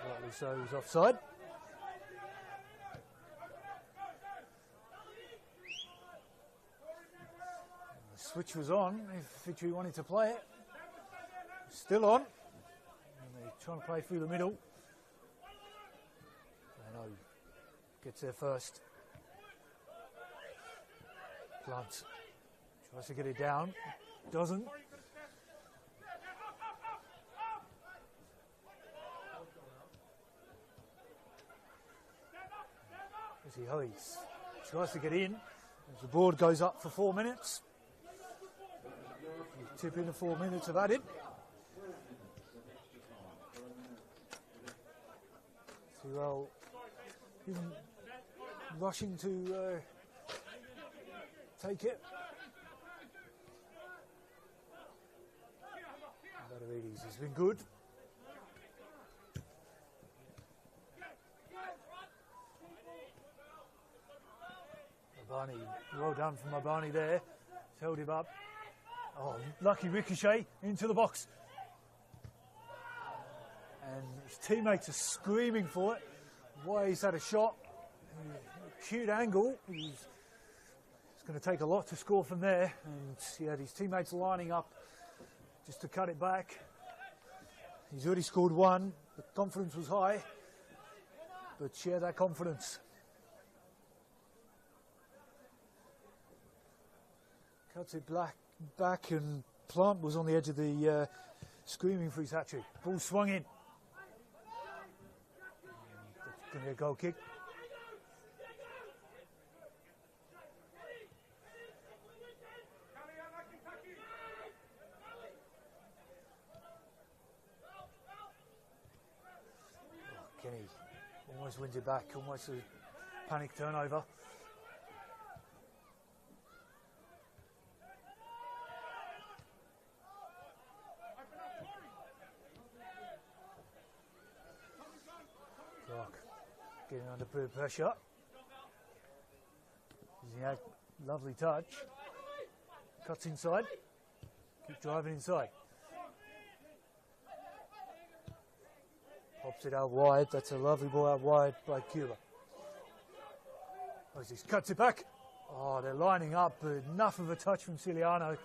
Rightly so, he's offside. The switch was on if Victory wanted to play it. Still on. And they're trying to play through the middle. Gets there first. Blunt tries to get it down. Doesn't. As he hurries. Tries to get in. As the board goes up for 4 minutes. You tip in the 4 minutes of added. Well, even rushing to take it. Badarides has been good. Mabani, well done from Mabani there. He's held him up. Oh, lucky ricochet into the box. And his teammates are screaming for it. Why he's had a shot. Cute angle. It's going to take a lot to score from there. And he had his teammates lining up just to cut it back. He's already scored 1. The confidence was high. But share that confidence. Cuts it back and Plant was on the edge of the screaming for his hat-trick. Ball swung in. Going to be a goal kick. Oh, Kenny almost wins it back, almost a panic turnover. Getting under pressure. Ziyad, lovely touch. Cuts inside. Keep driving inside. Pops it out wide. That's a lovely ball out wide by Cuba. Moses cuts it back. Oh, they're lining up, but enough of a touch from Ciliano.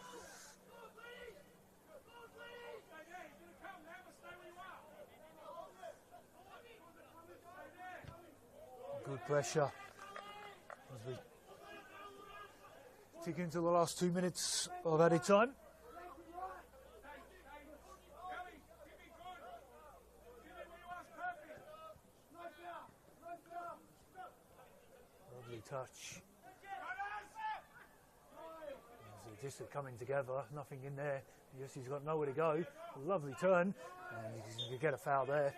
Good pressure as we tick into the last 2 minutes of added time. Lovely touch. As just coming together, nothing in there. Yes, he's got nowhere to go. A lovely turn, and he's going to get a foul there.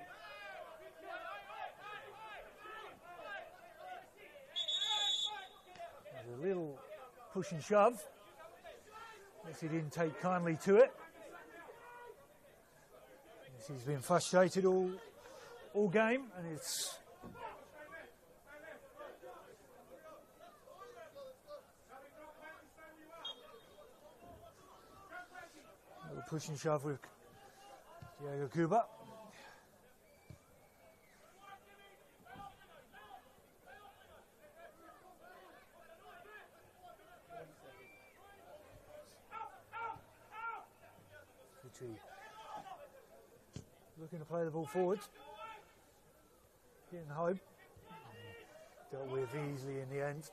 A little push and shove. Yes, he didn't take kindly to it. Yes, he's been frustrated all game, and it's a little push and shove with Diego Cuba. Looking to play the ball forward. Getting home. Dealt with easily in the end.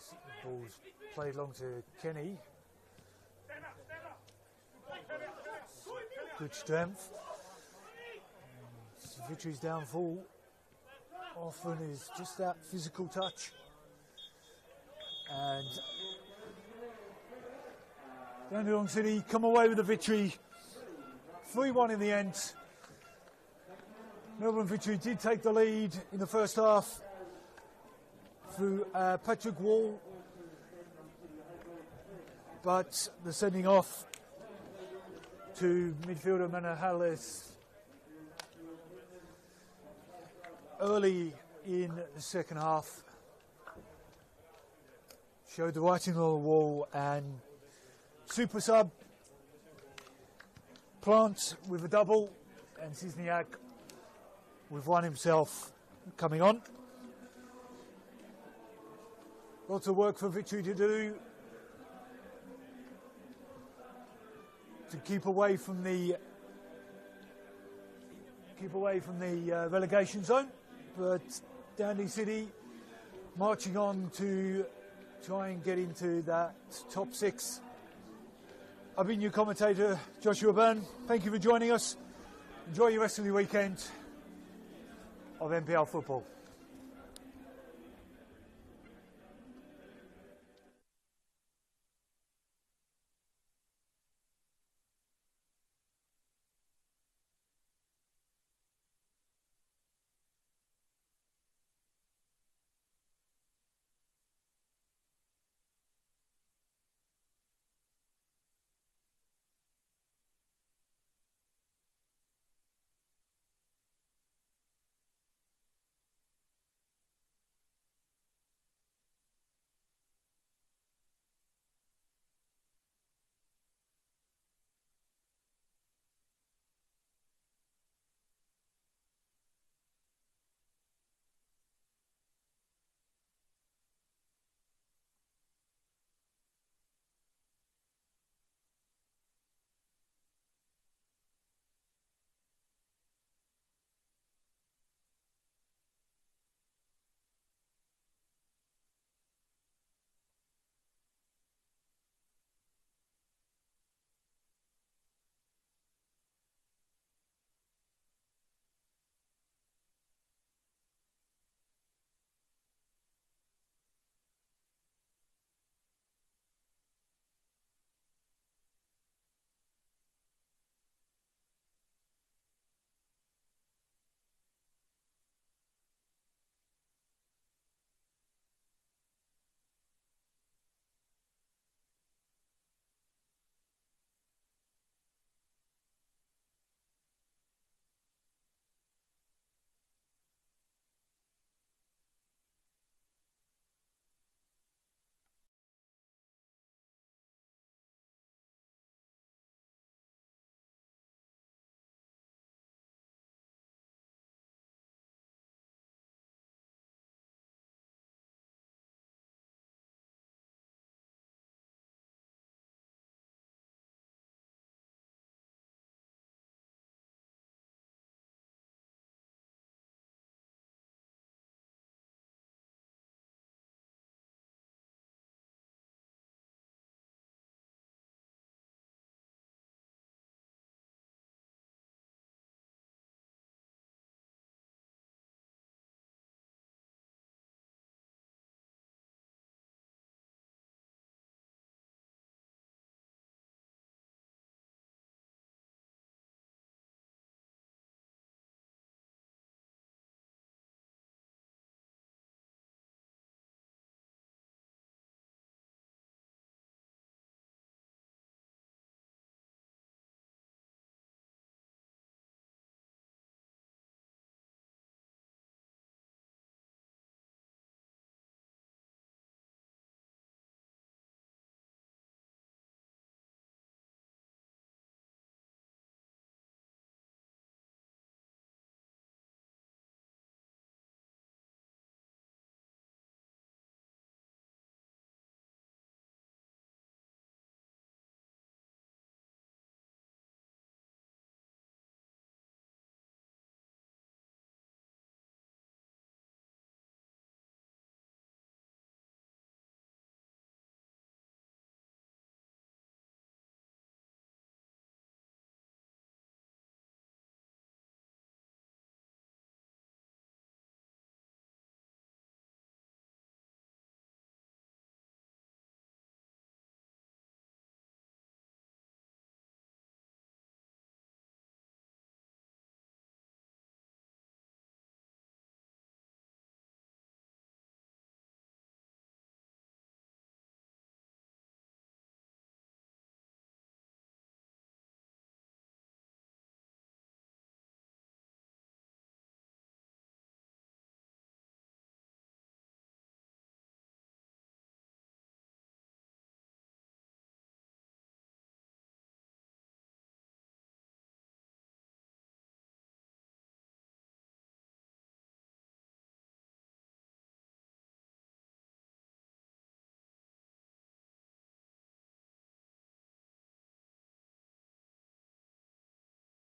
The ball's played long to Kenny. Good strength. Victory's downfall often is just that physical touch. And Dandenong City come away with the victory, 3-1 in the end. Melbourne Victory did take the lead in the first half through Patrick Wall, but the sending off to midfielder Manahales early in the second half showed the writing on the wall, and super sub Plant with a double and Cisniak with one himself coming on. Lots of work for Victory to do to keep away from the relegation zone, but Dandenong City marching on to try and get into that top 6. I've been your commentator, Joshua Byrne. Thank you for joining us. Enjoy your rest of the weekend of NPL football.